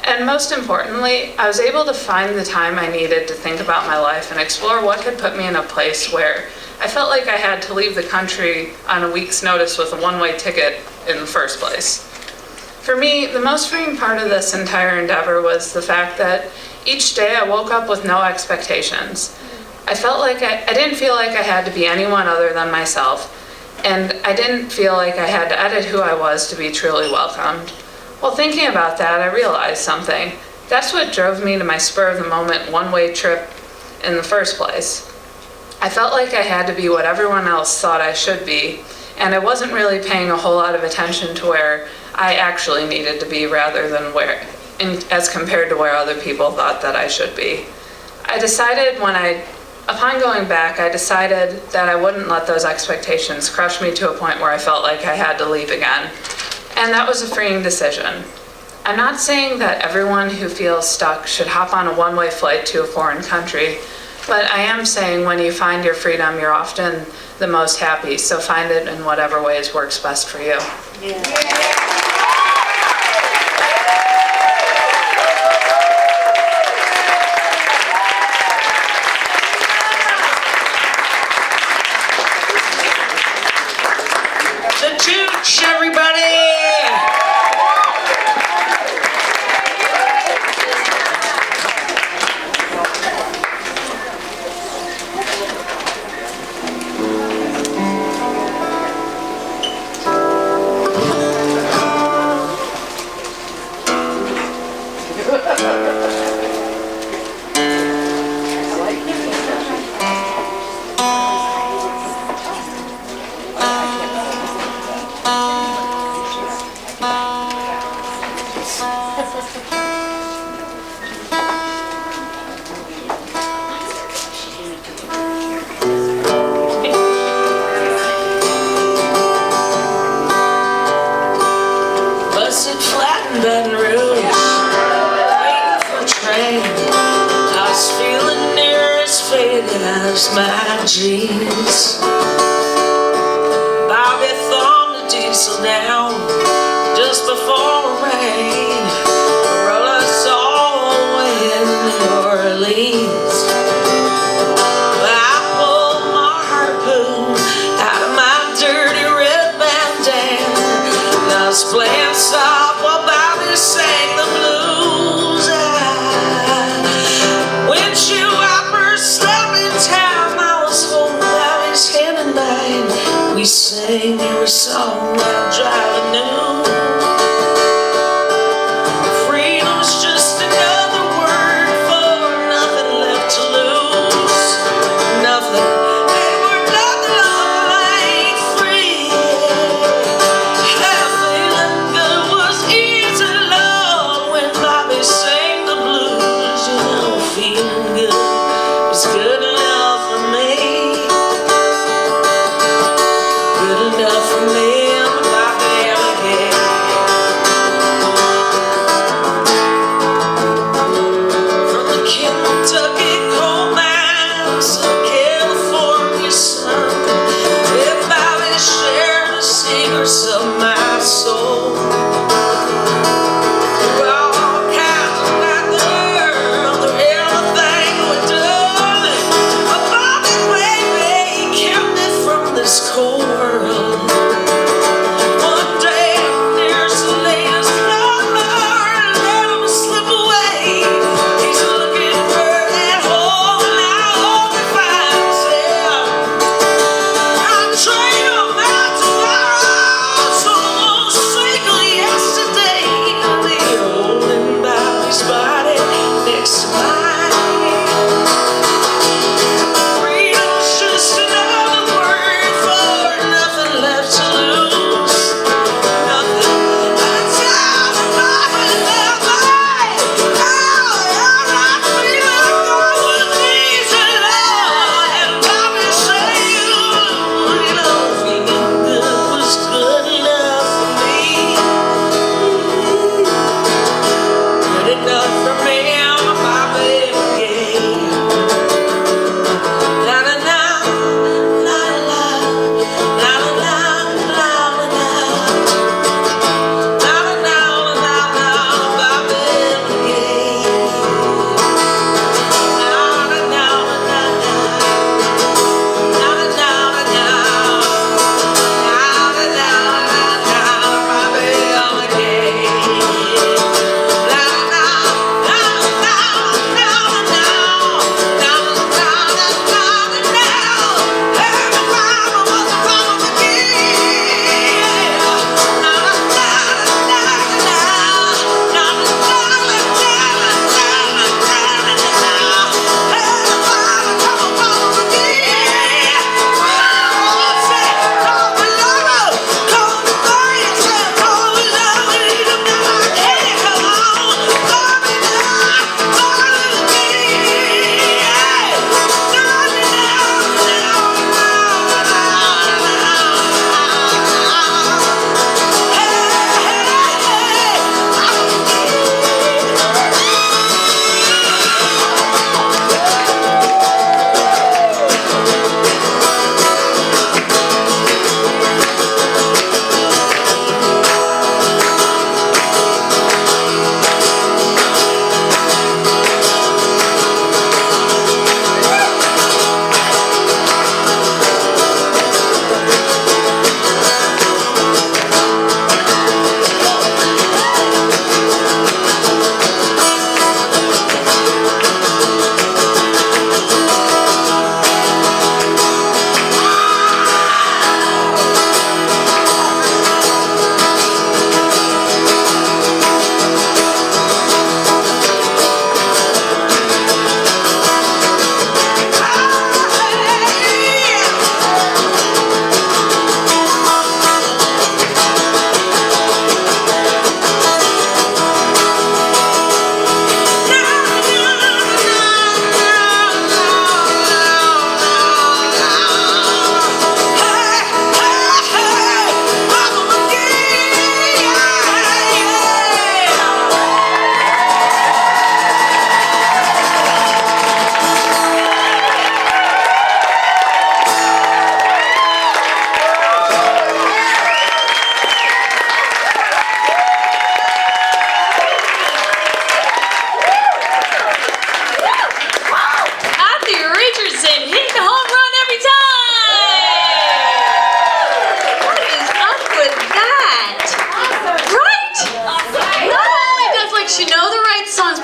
And most importantly, I was able to find the time I needed to think about my life and explore what had put me in a place where I felt like I had to leave the country on a week's notice with a one-way ticket in the first place. For me, the most freeing part of this entire endeavor was the fact that each day I woke up with no expectations. I didn't feel like I had to be anyone other than myself, and I didn't feel like I had to edit who I was to be truly welcomed. While thinking about that, I realized something. That's what drove me to my spur-of-the-moment one-way trip in the first place. I felt like I had to be what everyone else thought I should be, and I wasn't really paying a whole lot of attention to where I actually needed to be rather than as compared to where other people thought that I should be. Upon going back, I decided that I wouldn't let those expectations crush me to a point where I felt like I had to leave again. And that was a freeing decision. I'm not saying that everyone who feels stuck should hop on a one-way flight to a foreign country, but I am saying when you find your freedom, you're often the most happy, so find it in whatever ways works best for you. The Tooch, everybody! Busted flat in Baton Rouge, waiting for a train. I was feeling near as faded as my jeans. Bobby thumbed the diesel down just before the rain. Roll us all away in New Orleans. But I pulled my harpoon out of my dirty red bandana, and I was playing soft while Bobby sang the blues. Windshield wipers slapped in time. I was holding Bobby's hand in mine. We sang every song while driving new. Freedom's just another word for nothing left to lose. Nothing. They were nothing long, I ain't free. Feeling good was easy, Lord, when Bobby sang the blues. You know, feeling good was good enough for me. Good enough for me and Bobby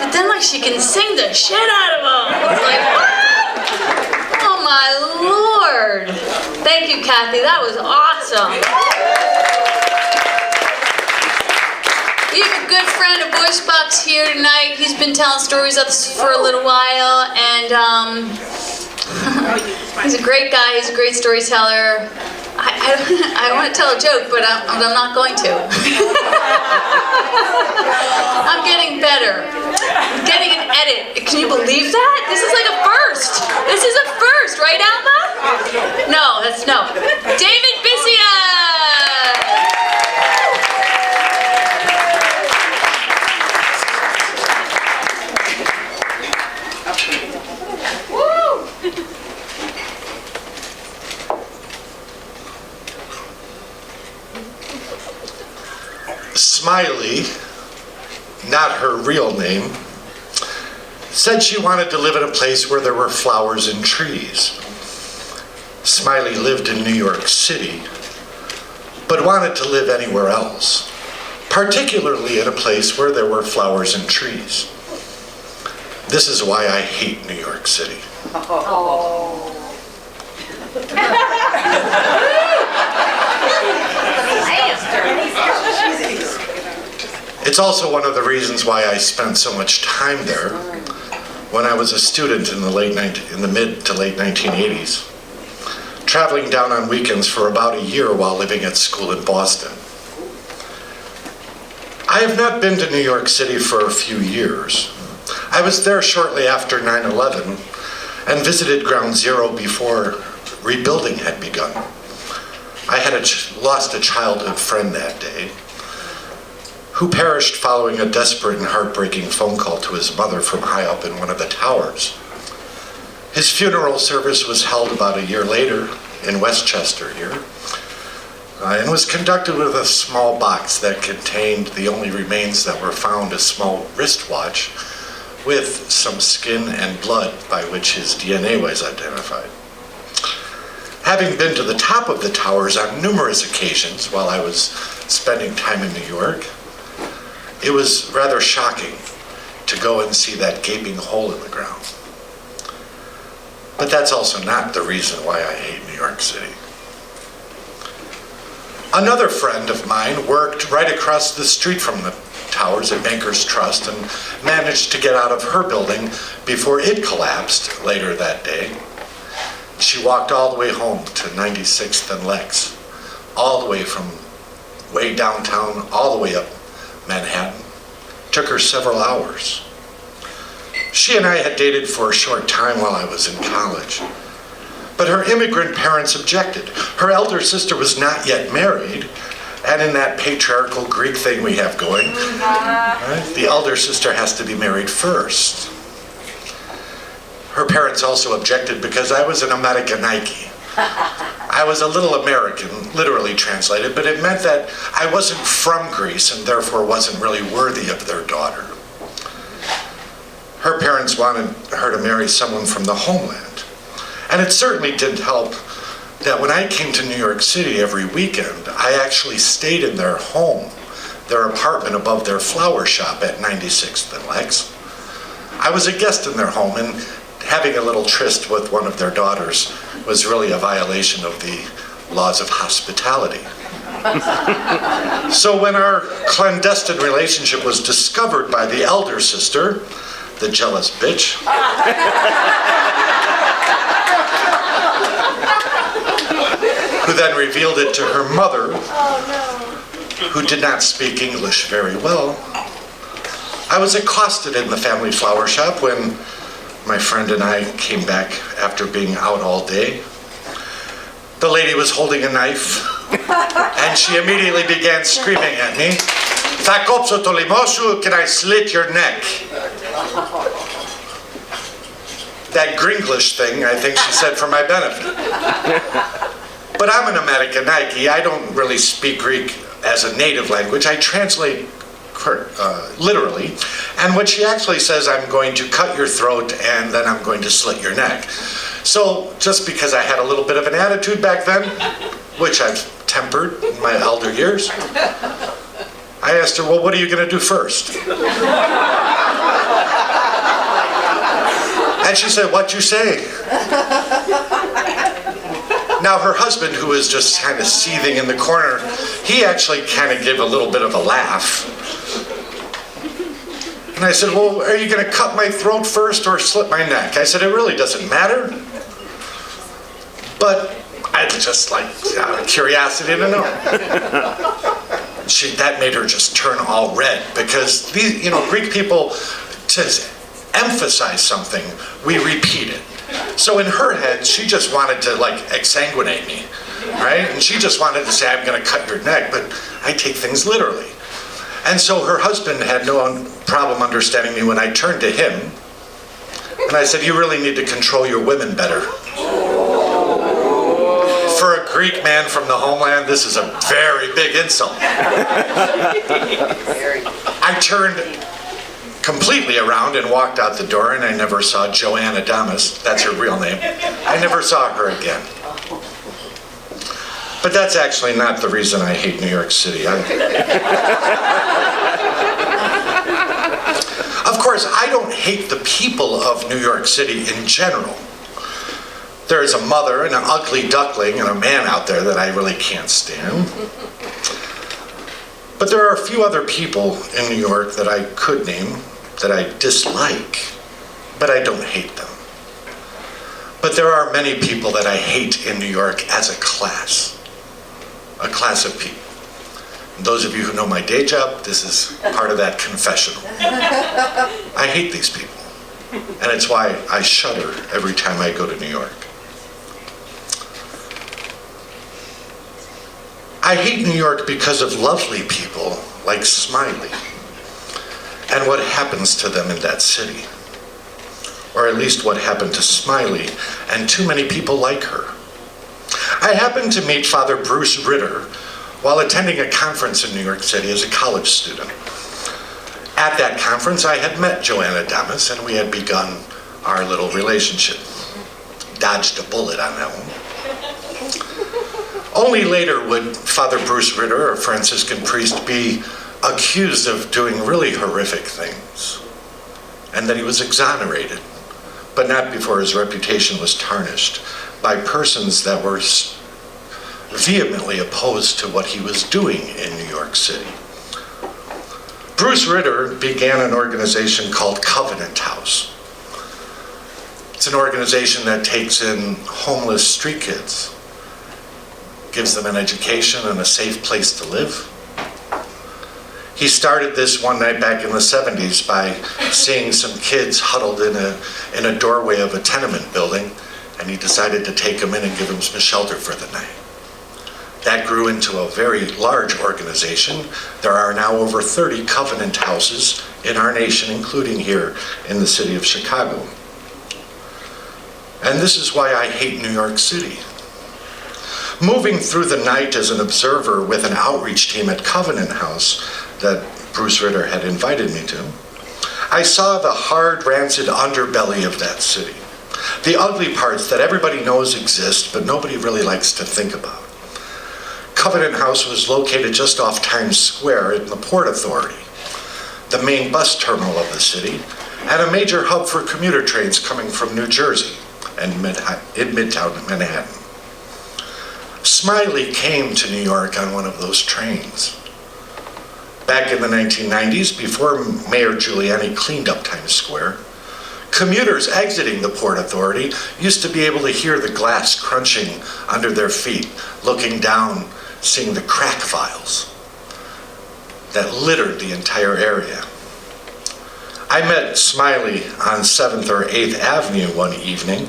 but then like she can sing the shit out of them. It's like, oh my Lord. Thank you, Kathy. That was awesome. We have a good friend of Voicebox here tonight. He's been telling stories of us for a little while, and he's a great guy. He's a great storyteller. I want to tell a joke, but I'm not going to. I'm getting better. I'm getting an edit. Can you believe that? This is like a first. This is a first, right, Alma? No, that's no. David Bissia! Smiley, not her real name, said she wanted to live in a place where there were flowers and trees. Smiley lived in New York City, but wanted to live anywhere else, particularly in a place where there were flowers and trees. This is why I hate New York City. It's also one of the reasons why I spent so much time there when I was a student in the mid to late 1980s, traveling down on weekends for about a year while living at school in Boston. I have not been to New York City for a few years. I was there shortly after 9/11 and visited Ground Zero before rebuilding had begun. I had lost a childhood friend that day, who perished following a desperate and heartbreaking phone call to his mother from high up in one of the towers. His funeral service was held about a year later in Westchester here, and was conducted with a small box that contained the only remains that were found, a small wristwatch with some skin and blood by which his DNA was identified. Having been to the top of the towers on numerous occasions while I was spending time in New York, it was rather shocking to go and see that gaping hole in the ground. But that's also not the reason why I hate New York City. Another friend of mine worked right across the street from the towers at Bankers Trust and managed to get out of her building before it collapsed later that day. She walked all the way home to 96th and Lex, all the way from way downtown, all the way up Manhattan. Took her several hours. She and I had dated for a short time while I was in college, but her immigrant parents objected. Her elder sister was not yet married, and in that patriarchal Greek thing we have going, right, the elder sister has to be married first. Her parents also objected because I was an Americanike. I was a little American, literally translated, but it meant that I wasn't from Greece and therefore wasn't really worthy of their daughter. Her parents wanted her to marry someone from the homeland. And it certainly didn't help that when I came to New York City every weekend, I actually stayed in their home, their apartment above their flower shop at 96th and Lex. I was a guest in their home, and having a little tryst with one of their daughters was really a violation of the laws of hospitality. So when our clandestine relationship was discovered by the elder sister, the jealous bitch, who then revealed it to her mother, who did not speak English very well, I was accosted in the family flower shop when my friend and I came back after being out all day. The lady was holding a knife, and she immediately began screaming at me, "Thakopso tolimosu, can I slit your neck?" That Gringlish thing, I think she said for my benefit. But I'm an Americanike. I don't really speak Greek as a native language. I translate literally. And what she actually says, I'm going to cut your throat and then I'm going to slit your neck. So just because I had a little bit of an attitude back then, which I've tempered in my elder years, I asked her, well, what are you going to do first? And she said, "What you say?" Now her husband, who was just kind of seething in the corner, he actually kind of gave a little bit of a laugh. And I said, "Well, are you going to cut my throat first or slit my neck?" I said, "It really doesn't matter. But I'd just like out of curiosity to know." That made her just turn all red, because these, Greek people, to emphasize something, we repeat it. So in her head, she just wanted to exsanguinate me, right? And she just wanted to say, "I'm going to cut your neck," but I take things literally. And so her husband had no problem understanding me when I turned to him, and I said, "You really need to control your women better." For a Greek man from the homeland, this is a very big insult. I turned completely around and walked out the door, and I never saw Joanne Adamus, that's her real name. I never saw her again. But that's actually not the reason I hate New York City. Of course, I don't hate the people of New York City in general. There is a mother and an ugly duckling and a man out there that I really can't stand. But there are a few other people in New York that I could name that I dislike, but I don't hate them. But there are many people that I hate in New York as a class of people. And those of you who know my day job, this is part of that confessional. I hate these people, and it's why I shudder every time I go to New York. I hate New York because of lovely people like Smiley and what happens to them in that city. Or at least what happened to Smiley and too many people like her. I happened to meet Father Bruce Ritter while attending a conference in New York City as a college student. At that conference, I had met Joanne Adamus, and we had begun our little relationship. Dodged a bullet on that one. Only later would Father Bruce Ritter, a Franciscan priest, be accused of doing really horrific things, and that he was exonerated, but not before his reputation was tarnished by persons that were vehemently opposed to what he was doing in New York City. Bruce Ritter began an organization called Covenant House. It's an organization that takes in homeless street kids, gives them an education and a safe place to live. He started this one night back in the 70s by seeing some kids huddled in a doorway of a tenement building, and he decided to take them in and give them some shelter for the night. That grew into a very large organization. There are now over 30 Covenant houses in our nation, including here in the city of Chicago. And this is why I hate New York City. Moving through the night as an observer with an outreach team at Covenant House that Bruce Ritter had invited me to, I saw the hard, rancid underbelly of that city. The ugly parts that everybody knows exist, but nobody really likes to think about. Covenant House was located just off Times Square in the Port Authority, the main bus terminal of the city, and a major hub for commuter trains coming from New Jersey and in Midtown Manhattan. Smiley came to New York on one of those trains. Back in the 1990s, before Mayor Giuliani cleaned up Times Square, commuters exiting the Port Authority used to be able to hear the glass crunching under their feet, looking down, seeing the crack files that littered the entire area. I met Smiley on 7th or 8th Avenue one evening,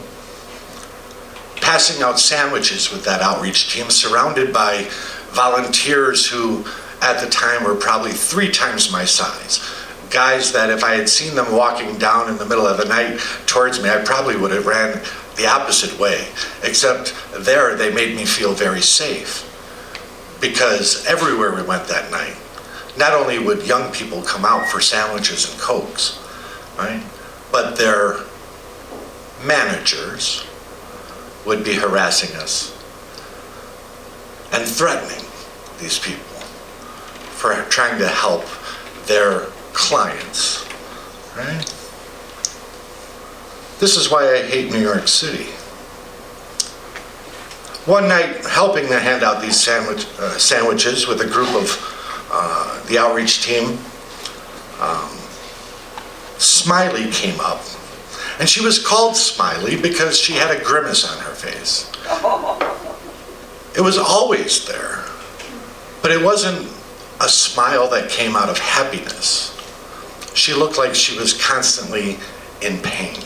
passing out sandwiches with that outreach team, surrounded by volunteers who at the time were probably 3 times my size. Guys that if I had seen them walking down in the middle of the night towards me, I probably would have ran the opposite way. Except there, they made me feel very safe. Because everywhere we went that night, not only would young people come out for sandwiches and Cokes, right? But their managers would be harassing us and threatening these people for trying to help their clients, right? This is why I hate New York City. One night, helping to hand out these sandwiches with a group of the outreach team, Smiley came up. And she was called Smiley because she had a grimace on her face. It was always there, but it wasn't a smile that came out of happiness. She looked like she was constantly in pain.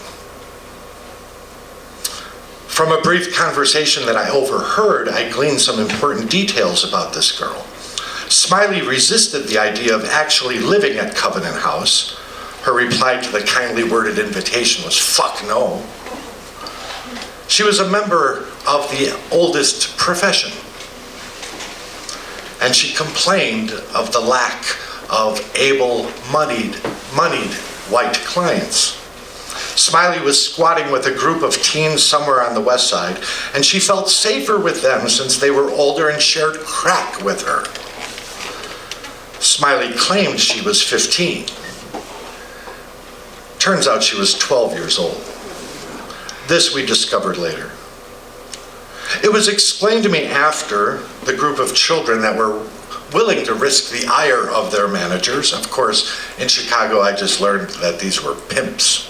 From a brief conversation that I overheard, I gleaned some important details about this girl. Smiley resisted the idea of actually living at Covenant House. Her reply to the kindly worded invitation was, "Fuck no." She was a member of the oldest profession, and she complained of the lack of able, moneyed white clients. Smiley was squatting with a group of teens somewhere on the west side, and she felt safer with them since they were older and shared crack with her. Smiley claimed she was 15. Turns out she was 12 years old. This we discovered later. It was explained to me after the group of children that were willing to risk the ire of their managers. Of course, in Chicago, I just learned that these were pimps.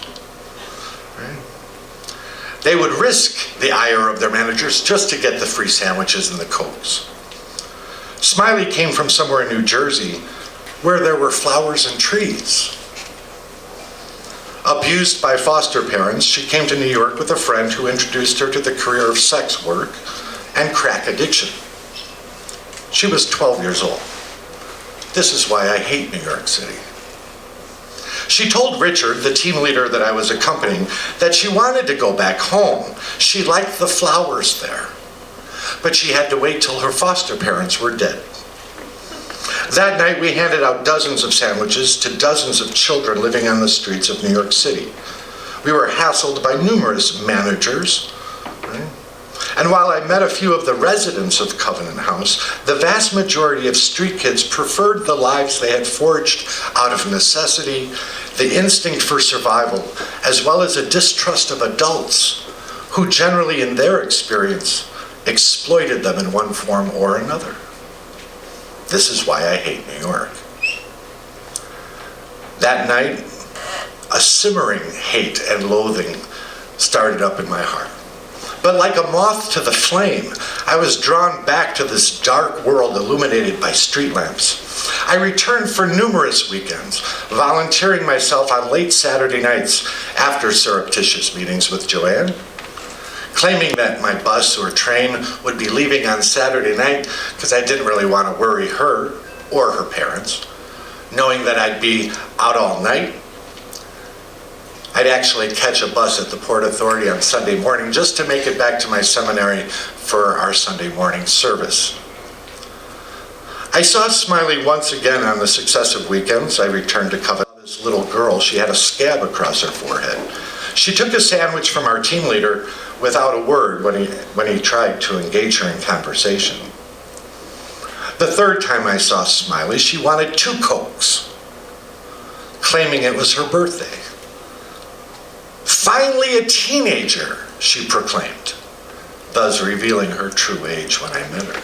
Right? They would risk the ire of their managers just to get the free sandwiches and the Cokes. Smiley came from somewhere in New Jersey where there were flowers and trees. Abused by foster parents, she came to New York with a friend who introduced her to the career of sex work and crack addiction. She was 12 years old. This is why I hate New York City. She told Richard, the team leader that I was accompanying, that she wanted to go back home. She liked the flowers there, but she had to wait till her foster parents were dead. That night, we handed out dozens of sandwiches to dozens of children living on the streets of New York City. We were hassled by numerous managers. Right? And while I met a few of the residents of Covenant House, the vast majority of street kids preferred the lives they had forged out of necessity, the instinct for survival, as well as a distrust of adults who generally, in their experience, exploited them in one form or another. This is why I hate New York. That night, a simmering hate and loathing started up in my heart. But like a moth to the flame, I was drawn back to this dark world illuminated by street lamps. I returned for numerous weekends, volunteering myself on late Saturday nights after surreptitious meetings with Joanne, claiming that my bus or train would be leaving on Saturday night because I didn't really want to worry her or her parents, knowing that I'd be out all night. I'd actually catch a bus at the Port Authority on Sunday morning just to make it back to my seminary for our Sunday morning service. I saw Smiley once again on the successive weekends I returned to Covenant. This little girl, she had a scab across her forehead. She took a sandwich from our team leader without a word when he tried to engage her in conversation. The third time I saw Smiley, she wanted 2 Cokes, claiming it was her birthday. Finally a teenager, she proclaimed, thus revealing her true age when I met her.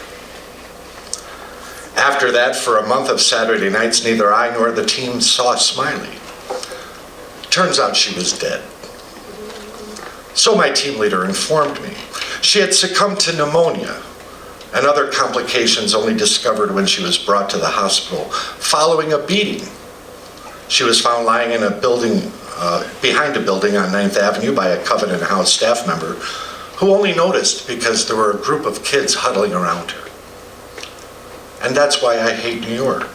After that, for a month of Saturday nights, neither I nor the team saw Smiley. Turns out she was dead. So my team leader informed me. She had succumbed to pneumonia and other complications only discovered when she was brought to the hospital following a beating. She was found lying in a building, behind a building on 9th Avenue by a Covenant House staff member who only noticed because there were a group of kids huddling around her. And that's why I hate New York.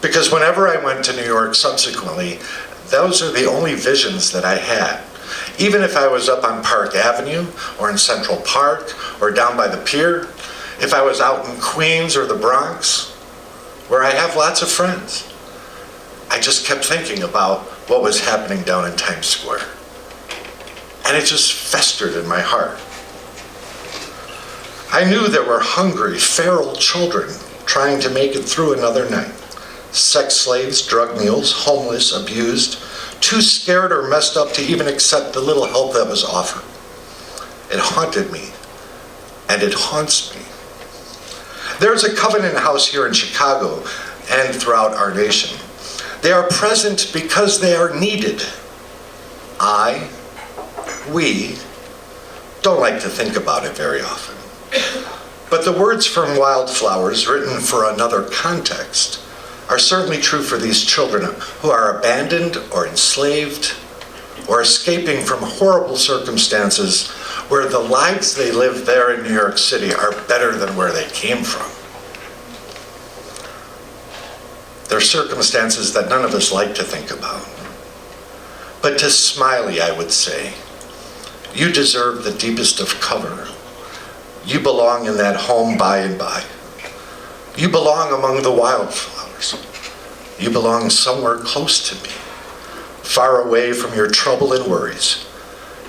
Because whenever I went to New York subsequently, those are the only visions that I had. Even if I was up on Park Avenue or in Central Park or down by the pier, if I was out in Queens or the Bronx, where I have lots of friends, I just kept thinking about what was happening down in Times Square. And it just festered in my heart. I knew there were hungry, feral children trying to make it through another night. Sex slaves, drug mules, homeless, abused, too scared or messed up to even accept the little help that was offered. It haunted me, and it haunts me. There's a Covenant House here in Chicago and throughout our nation. They are present because they are needed. We don't like to think about it very often. But the words from Wildflowers, written for another context, are certainly true for these children who are abandoned or enslaved or escaping from horrible circumstances where the lives they live there in New York City are better than where they came from. They're circumstances that none of us like to think about. But to Smiley, I would say, you deserve the deepest of cover. You belong in that home by and by. You belong among the wildflowers. You belong somewhere close to me, far away from your trouble and worries.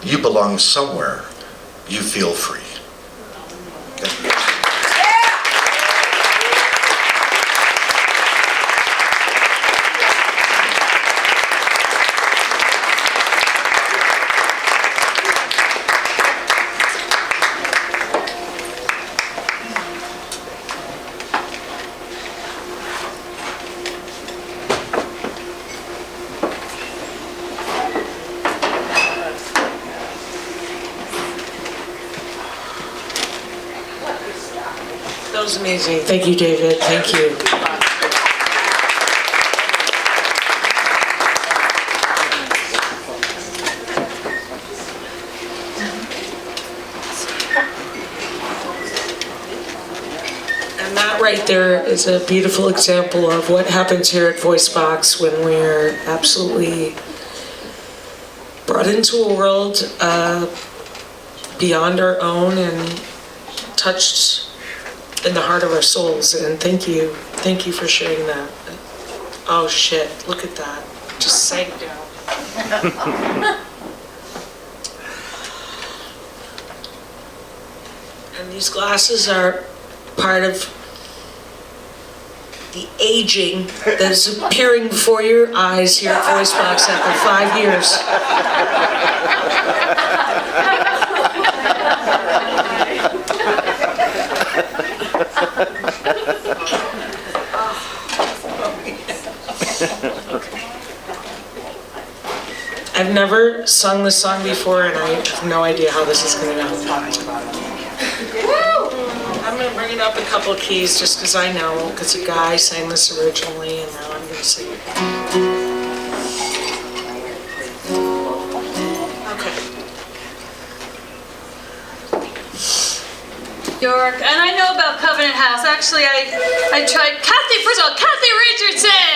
You belong somewhere you feel free. That was amazing. Thank you, David. Thank you. And that right there is a beautiful example of what happens here at Voicebox when we're absolutely brought into a world beyond our own and touched in the heart of our souls. And thank you for sharing that. Oh shit, look at that, just sank down. And these glasses are part of the aging that is appearing before your eyes here at Voicebox after 5 years. I've never sung this song before, and I have no idea how this is going to go. I'm going to bring it up a couple of keys just because I know, because a guy sang this originally, and now I'm going to sing it. Okay. York, and I know about Covenant House. Actually, I tried first of all, Kathy Richardson!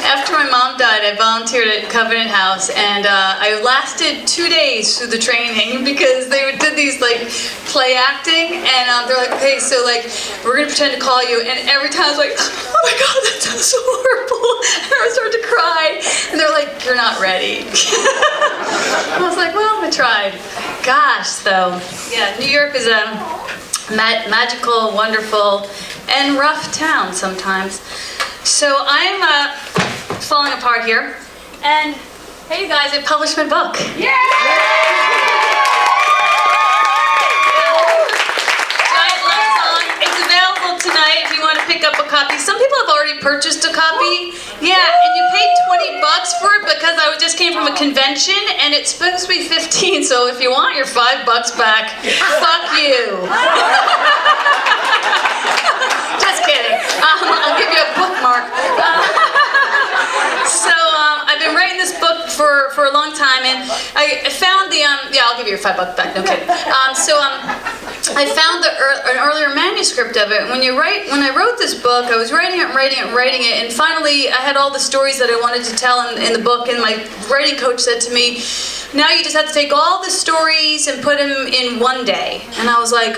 After my mom died, I volunteered at Covenant House, and I lasted 2 days through the training because they did these like play acting, and they're like, okay, so like we're gonna pretend to call you, and every time I was like, oh my god, that sounds so horrible, and I started to cry, and they're like, you're not ready. I was like, well, I tried. Gosh, though, yeah, New York is a magical, wonderful, and rough town sometimes. So I'm falling apart here, and hey, you guys, I published my book. Yeah! Giant Love Song. It's available tonight if you want to pick up a copy. Some people have already purchased a copy. Yeah, and you paid $20 for it because I just came from a convention, and it's supposed to be $15. So if you want your $5 back, fuck you. Just kidding. I'll give you a bookmark. So I've been writing this book for a long time, and I found the yeah, I'll give you your $5 back. No kidding. I found an earlier manuscript of it. When I wrote this book, I was writing it, and finally I had all the stories that I wanted to tell in the book. And my writing coach said to me, "Now you just have to take all the stories and put them in one day." And I was like,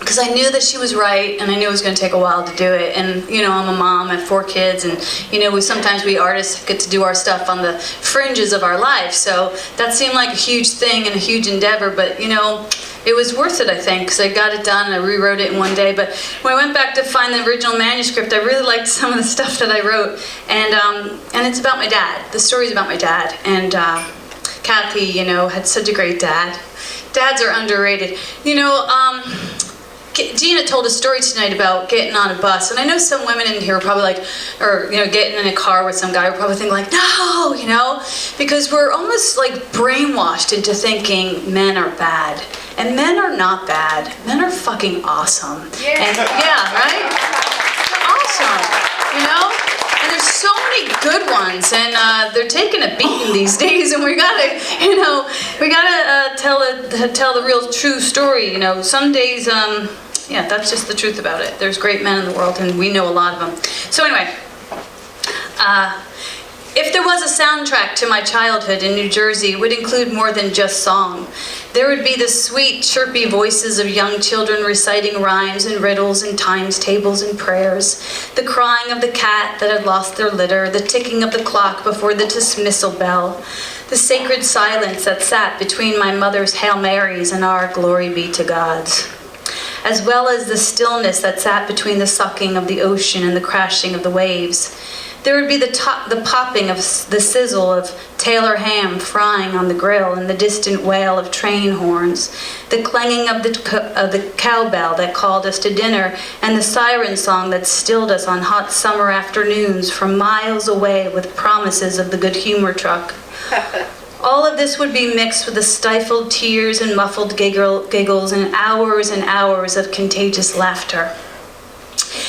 because I knew that she was right, and I knew it was going to take a while to do it. And, you know, I'm a mom, I have 4 kids, and, you know, sometimes we artists get to do our stuff on the fringes of our life. So that seemed like a huge thing and a huge endeavor, but, you know, it was worth it, I think, because I got it done and I rewrote it in one day. But when I went back to find the original manuscript, I really liked some of the stuff that I wrote. And it's about my dad. The story's about my dad. And Kathy, you know, had such a great dad. Dads are underrated. You know, Gina told a story tonight about getting on a bus, and I know some women in here are probably like, or, you know, getting in a car with some guy are probably thinking like, no, you know, because we're almost like brainwashed into thinking men are bad. And men are not bad. Men are fucking awesome. Yeah. And, yeah, right? They're awesome, you know? And there's so many good ones, and they're taking a beating these days, and we gotta, you know, tell the real true story, you know. Some days, yeah, that's just the truth about it. There's great men in the world, and we know a lot of them. So anyway, if there was a soundtrack to my childhood in New Jersey, it would include more than just song. There would be the sweet, chirpy voices of young children reciting rhymes and riddles and times tables and prayers, the crying of the cat that had lost their litter, the ticking of the clock before the dismissal bell, the sacred silence that sat between my mother's Hail Marys and our Glory be to God's, as well as the stillness that sat between the sucking of the ocean and the crashing of the waves. There would be the popping of the sizzle of Taylor ham frying on the grill and the distant wail of train horns, the clanging of the cowbell that called us to dinner, and the siren song that stilled us on hot summer afternoons from miles away with promises of the good humor truck. All of this would be mixed with the stifled tears and muffled giggles and hours of contagious laughter.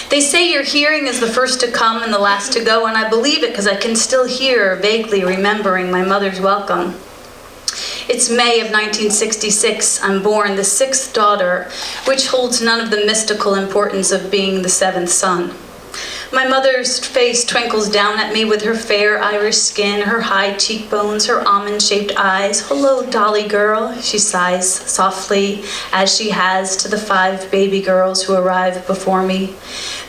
They say your hearing is the first to come and the last to go, and I believe it because I can still hear, vaguely remembering my mother's welcome. It's May of 1966. I'm born, the sixth daughter, which holds none of the mystical importance of being the seventh son. My mother's face twinkles down at me with her fair Irish skin, her high cheekbones, her almond-shaped eyes. "Hello, dolly girl," she sighs softly, as she has to the 5 baby girls who arrive before me.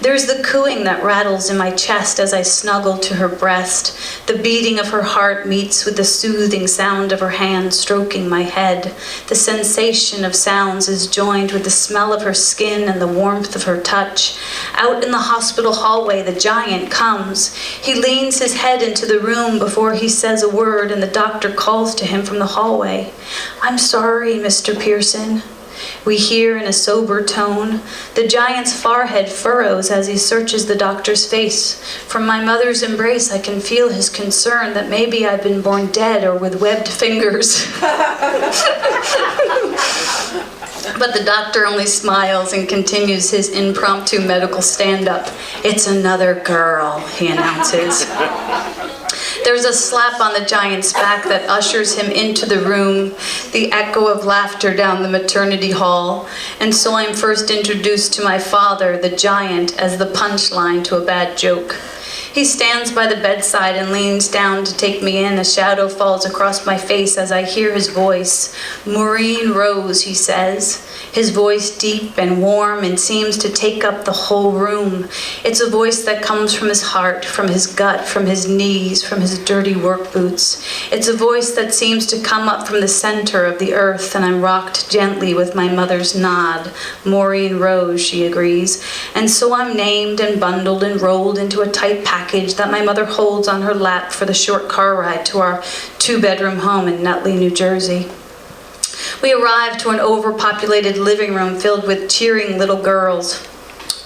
There's the cooing that rattles in my chest as I snuggle to her breast. The beating of her heart meets with the soothing sound of her hand stroking my head. The sensation of sounds is joined with the smell of her skin and the warmth of her touch. Out in the hospital hallway, the giant comes. He leans his head into the room before he says a word, and the doctor calls to him from the hallway. "I'm sorry, Mr. Pearson," we hear in a sober tone. The giant's forehead furrows as he searches the doctor's face. From my mother's embrace, I can feel his concern that maybe I've been born dead or with webbed fingers. But the doctor only smiles and continues his impromptu medical stand-up. "It's another girl," he announces. There's a slap on the giant's back that ushers him into the room, the echo of laughter down the maternity hall, and so I'm first introduced to my father, the giant, as the punchline to a bad joke. He stands by the bedside and leans down to take me in. A shadow falls across my face as I hear his voice. "Maureen Rose," he says. His voice deep and warm and seems to take up the whole room. It's a voice that comes from his heart, from his gut, from his knees, from his dirty work boots. It's a voice that seems to come up from the center of the earth, and I'm rocked gently with my mother's nod. "Maureen Rose," she agrees. And so I'm named and bundled and rolled into a tight package that my mother holds on her lap for the short car ride to our 2-bedroom home in Nutley, New Jersey. We arrive to an overpopulated living room filled with cheering little girls.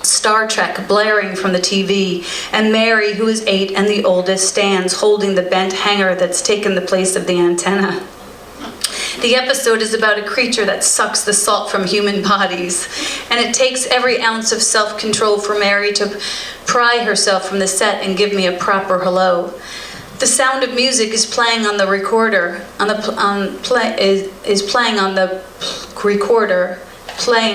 Star Trek blaring from the TV, and Mary, who is 8 and the oldest, stands holding the bent hanger that's taken the place of the antenna. The episode is about a creature that sucks the salt from human bodies, and it takes every ounce of self-control for Mary to pry herself from the set and give me a proper hello. The sound of music is playing on the recorder,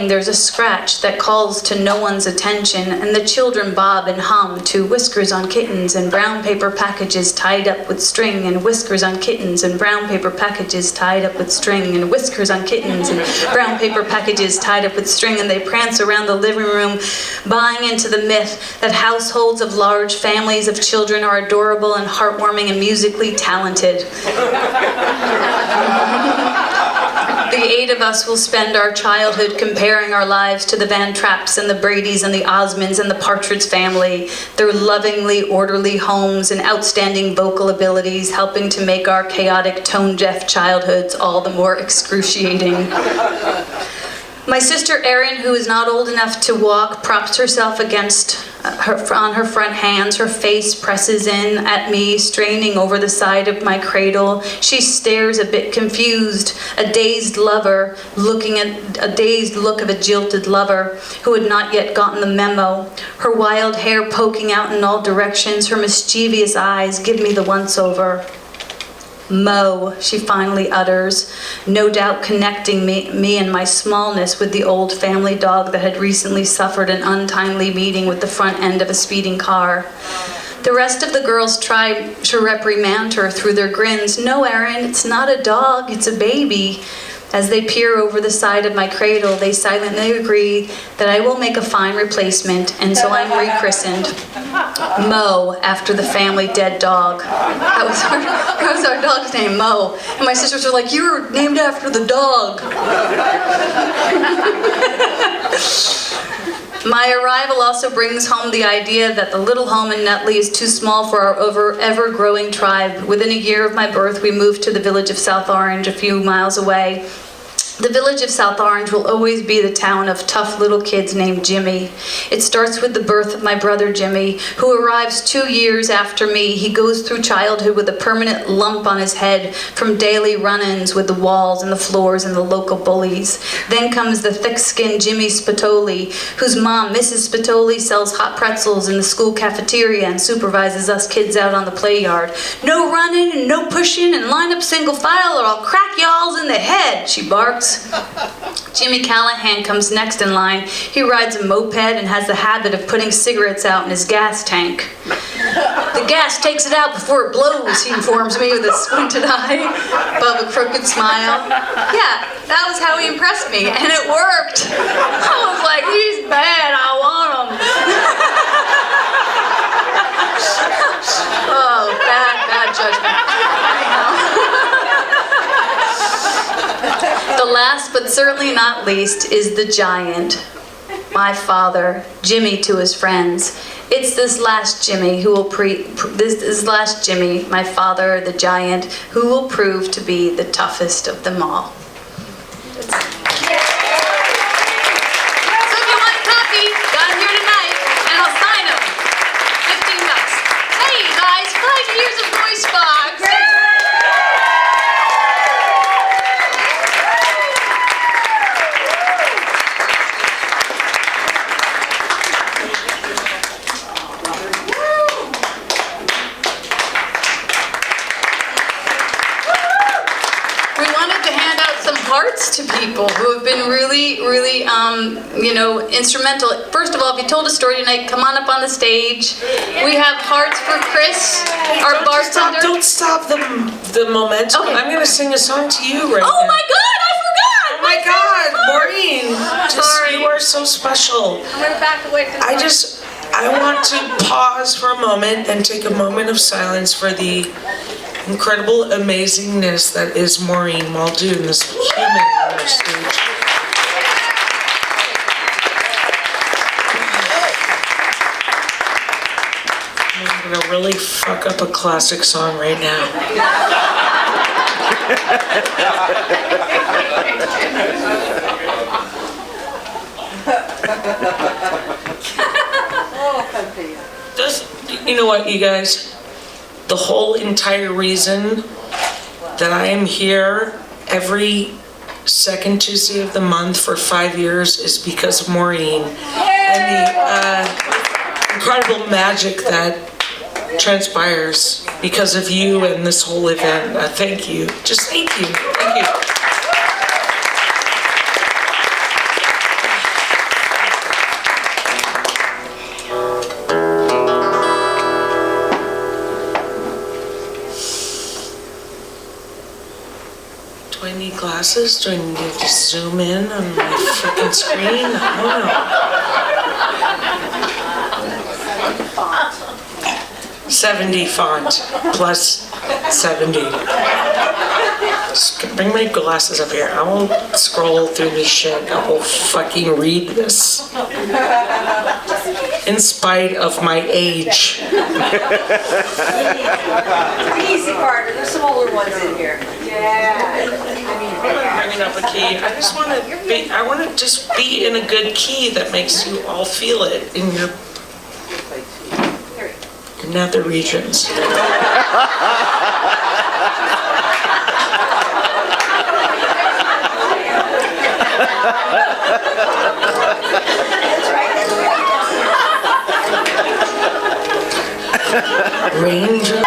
there's a scratch that calls to no one's attention, and the children bob and hum to Whiskers on Kittens and brown paper packages tied up with string, and whiskers on kittens and brown paper packages tied up with string, and whiskers on kittens and brown paper packages tied up with string, and they prance around the living room, buying into the myth that households of large families of children are adorable and heartwarming and musically talented. The 8 of us will spend our childhood comparing our lives to the Van Trapps and the Bradys and the Osmonds and the Partridge Family, their lovingly orderly homes and outstanding vocal abilities, helping to make our chaotic, tone-deaf childhoods all the more excruciating. My sister Erin, who is not old enough to walk, props herself on her front hands. Her face presses in at me, straining over the side of my cradle. She stares a bit confused, a dazed look of a jilted lover who had not yet gotten the memo. Her wild hair poking out in all directions, her mischievous eyes give me the once-over. Mo, she finally utters, no doubt connecting me and my smallness with the old family dog that had recently suffered an untimely meeting with the front end of a speeding car. The rest of the girls try to reprimand her through their grins. No, Erin, it's not a dog, it's a baby. As they peer over the side of my cradle, they silently agree that I will make a fine replacement, and so I'm rechristened Mo, after the family dead dog. That was our dog's name, Mo. And my sisters were like, "You were named after the dog." My arrival also brings home the idea that the little home in Nutley is too small for our ever-growing tribe. Within a year of my birth, we moved to the village of South Orange, a few miles away. The village of South Orange will always be the town of tough little kids named Jimmy. It starts with the birth of my brother Jimmy, who arrives 2 years after me. He goes through childhood with a permanent lump on his head from daily run-ins with the walls and the floors and the local bullies. Then comes the thick-skinned Jimmy Spatoli, whose mom, Mrs. Spatoli, sells hot pretzels in the school cafeteria and supervises us kids out on the play yard. "No running and no pushing, and line up single file or I'll crack y'alls in the head," she barks. Jimmy Callahan comes next in line. He rides a moped and has the habit of putting cigarettes out in his gas tank. "The gas takes it out before it blows," he informs me with a squinted eye above a crooked smile. Yeah, that was how he impressed me, and it worked. I was like, he's bad, I want him. Oh, bad judgment. The last but certainly not least is the giant, my father, Jimmy to his friends. It's this last Jimmy who will my father, the giant, who will prove to be the toughest of them all. So if you want a copy, got him here tonight, and I'll sign him. $15. Hey guys, 5 years of Voicebox. To people who have been really, instrumental. First of all, if you told a story tonight, come on up on the stage. We have hearts for Chris, our bartender. Don't stop the momentum. Okay. I'm going to sing a song to you right now. Oh my God, I forgot! Oh my God, Maureen. Sorry. You are so special. I'm going to back away from the I want to pause for a moment and take a moment of silence for the incredible amazingness that is Maureen Muldoon, this human on our stage. I'm gonna really fuck up a classic song right now. You know what, you guys? The whole entire reason that I am here every second Tuesday of the month for 5 years is because of Maureen and the incredible magic that transpires because of you and this whole event. Thank you. Just thank you. Thank you. Do I need glasses? Do I need to zoom in on my freaking screen? I don't know. 70 font plus 70. Bring my glasses up here. I won't scroll through this shit. I will fucking read this. In spite of my age. Easy, partner. There's some older ones in here. Yeah. I'm bringing up a key. I just want to be. I want to just be in a good key that makes you all feel it in your nether regions. Ranger.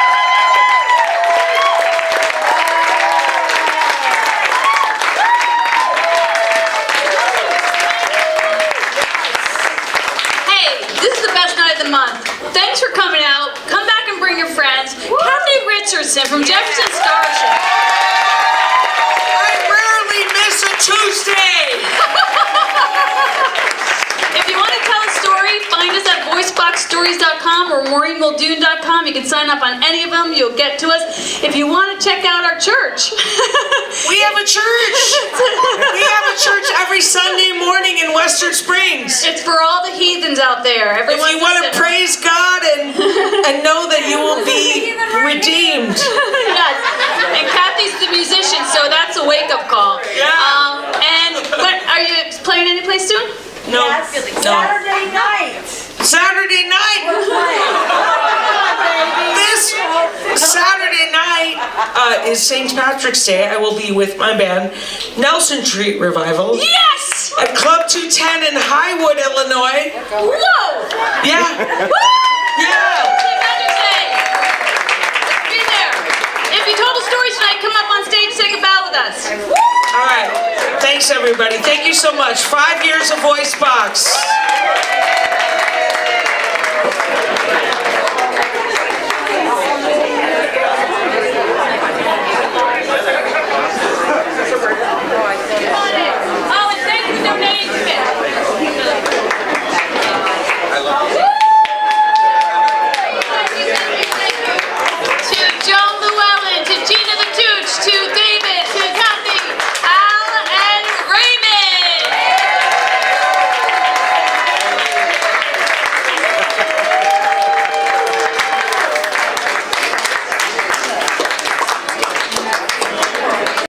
Hey, this is the best night of the month. Thanks for coming out. Come back and bring your friends. Kathy Richardson from Jefferson Starship. I rarely miss a Tuesday. If you want to tell a story, find us at voiceboxstories.com or maureenmuldoon.com. You can sign up on any of them. You'll get to us. If you want to check out our church. We have a church. We have a church every Sunday morning in Western Springs. It's for all the heathens out there. If you want to praise God and know that you will be redeemed. Yes. And Kathy's the musician, so that's a wake-up call. Yeah. And what, are you playing any place soon? No. Yes. No. Saturday night. Saturday night. This Saturday night is St. Patrick's Day. I will be with my band, Nelson Street Revival. Yes! At Club 210 in Highwood, Illinois. Whoa! Yeah. Woo! Yeah. St. Patrick's Day. Let's be there. If you told a story tonight, come up on stage, take a bow with us. All right. Thanks, everybody. Thank you so much. 5 years of Voicebox.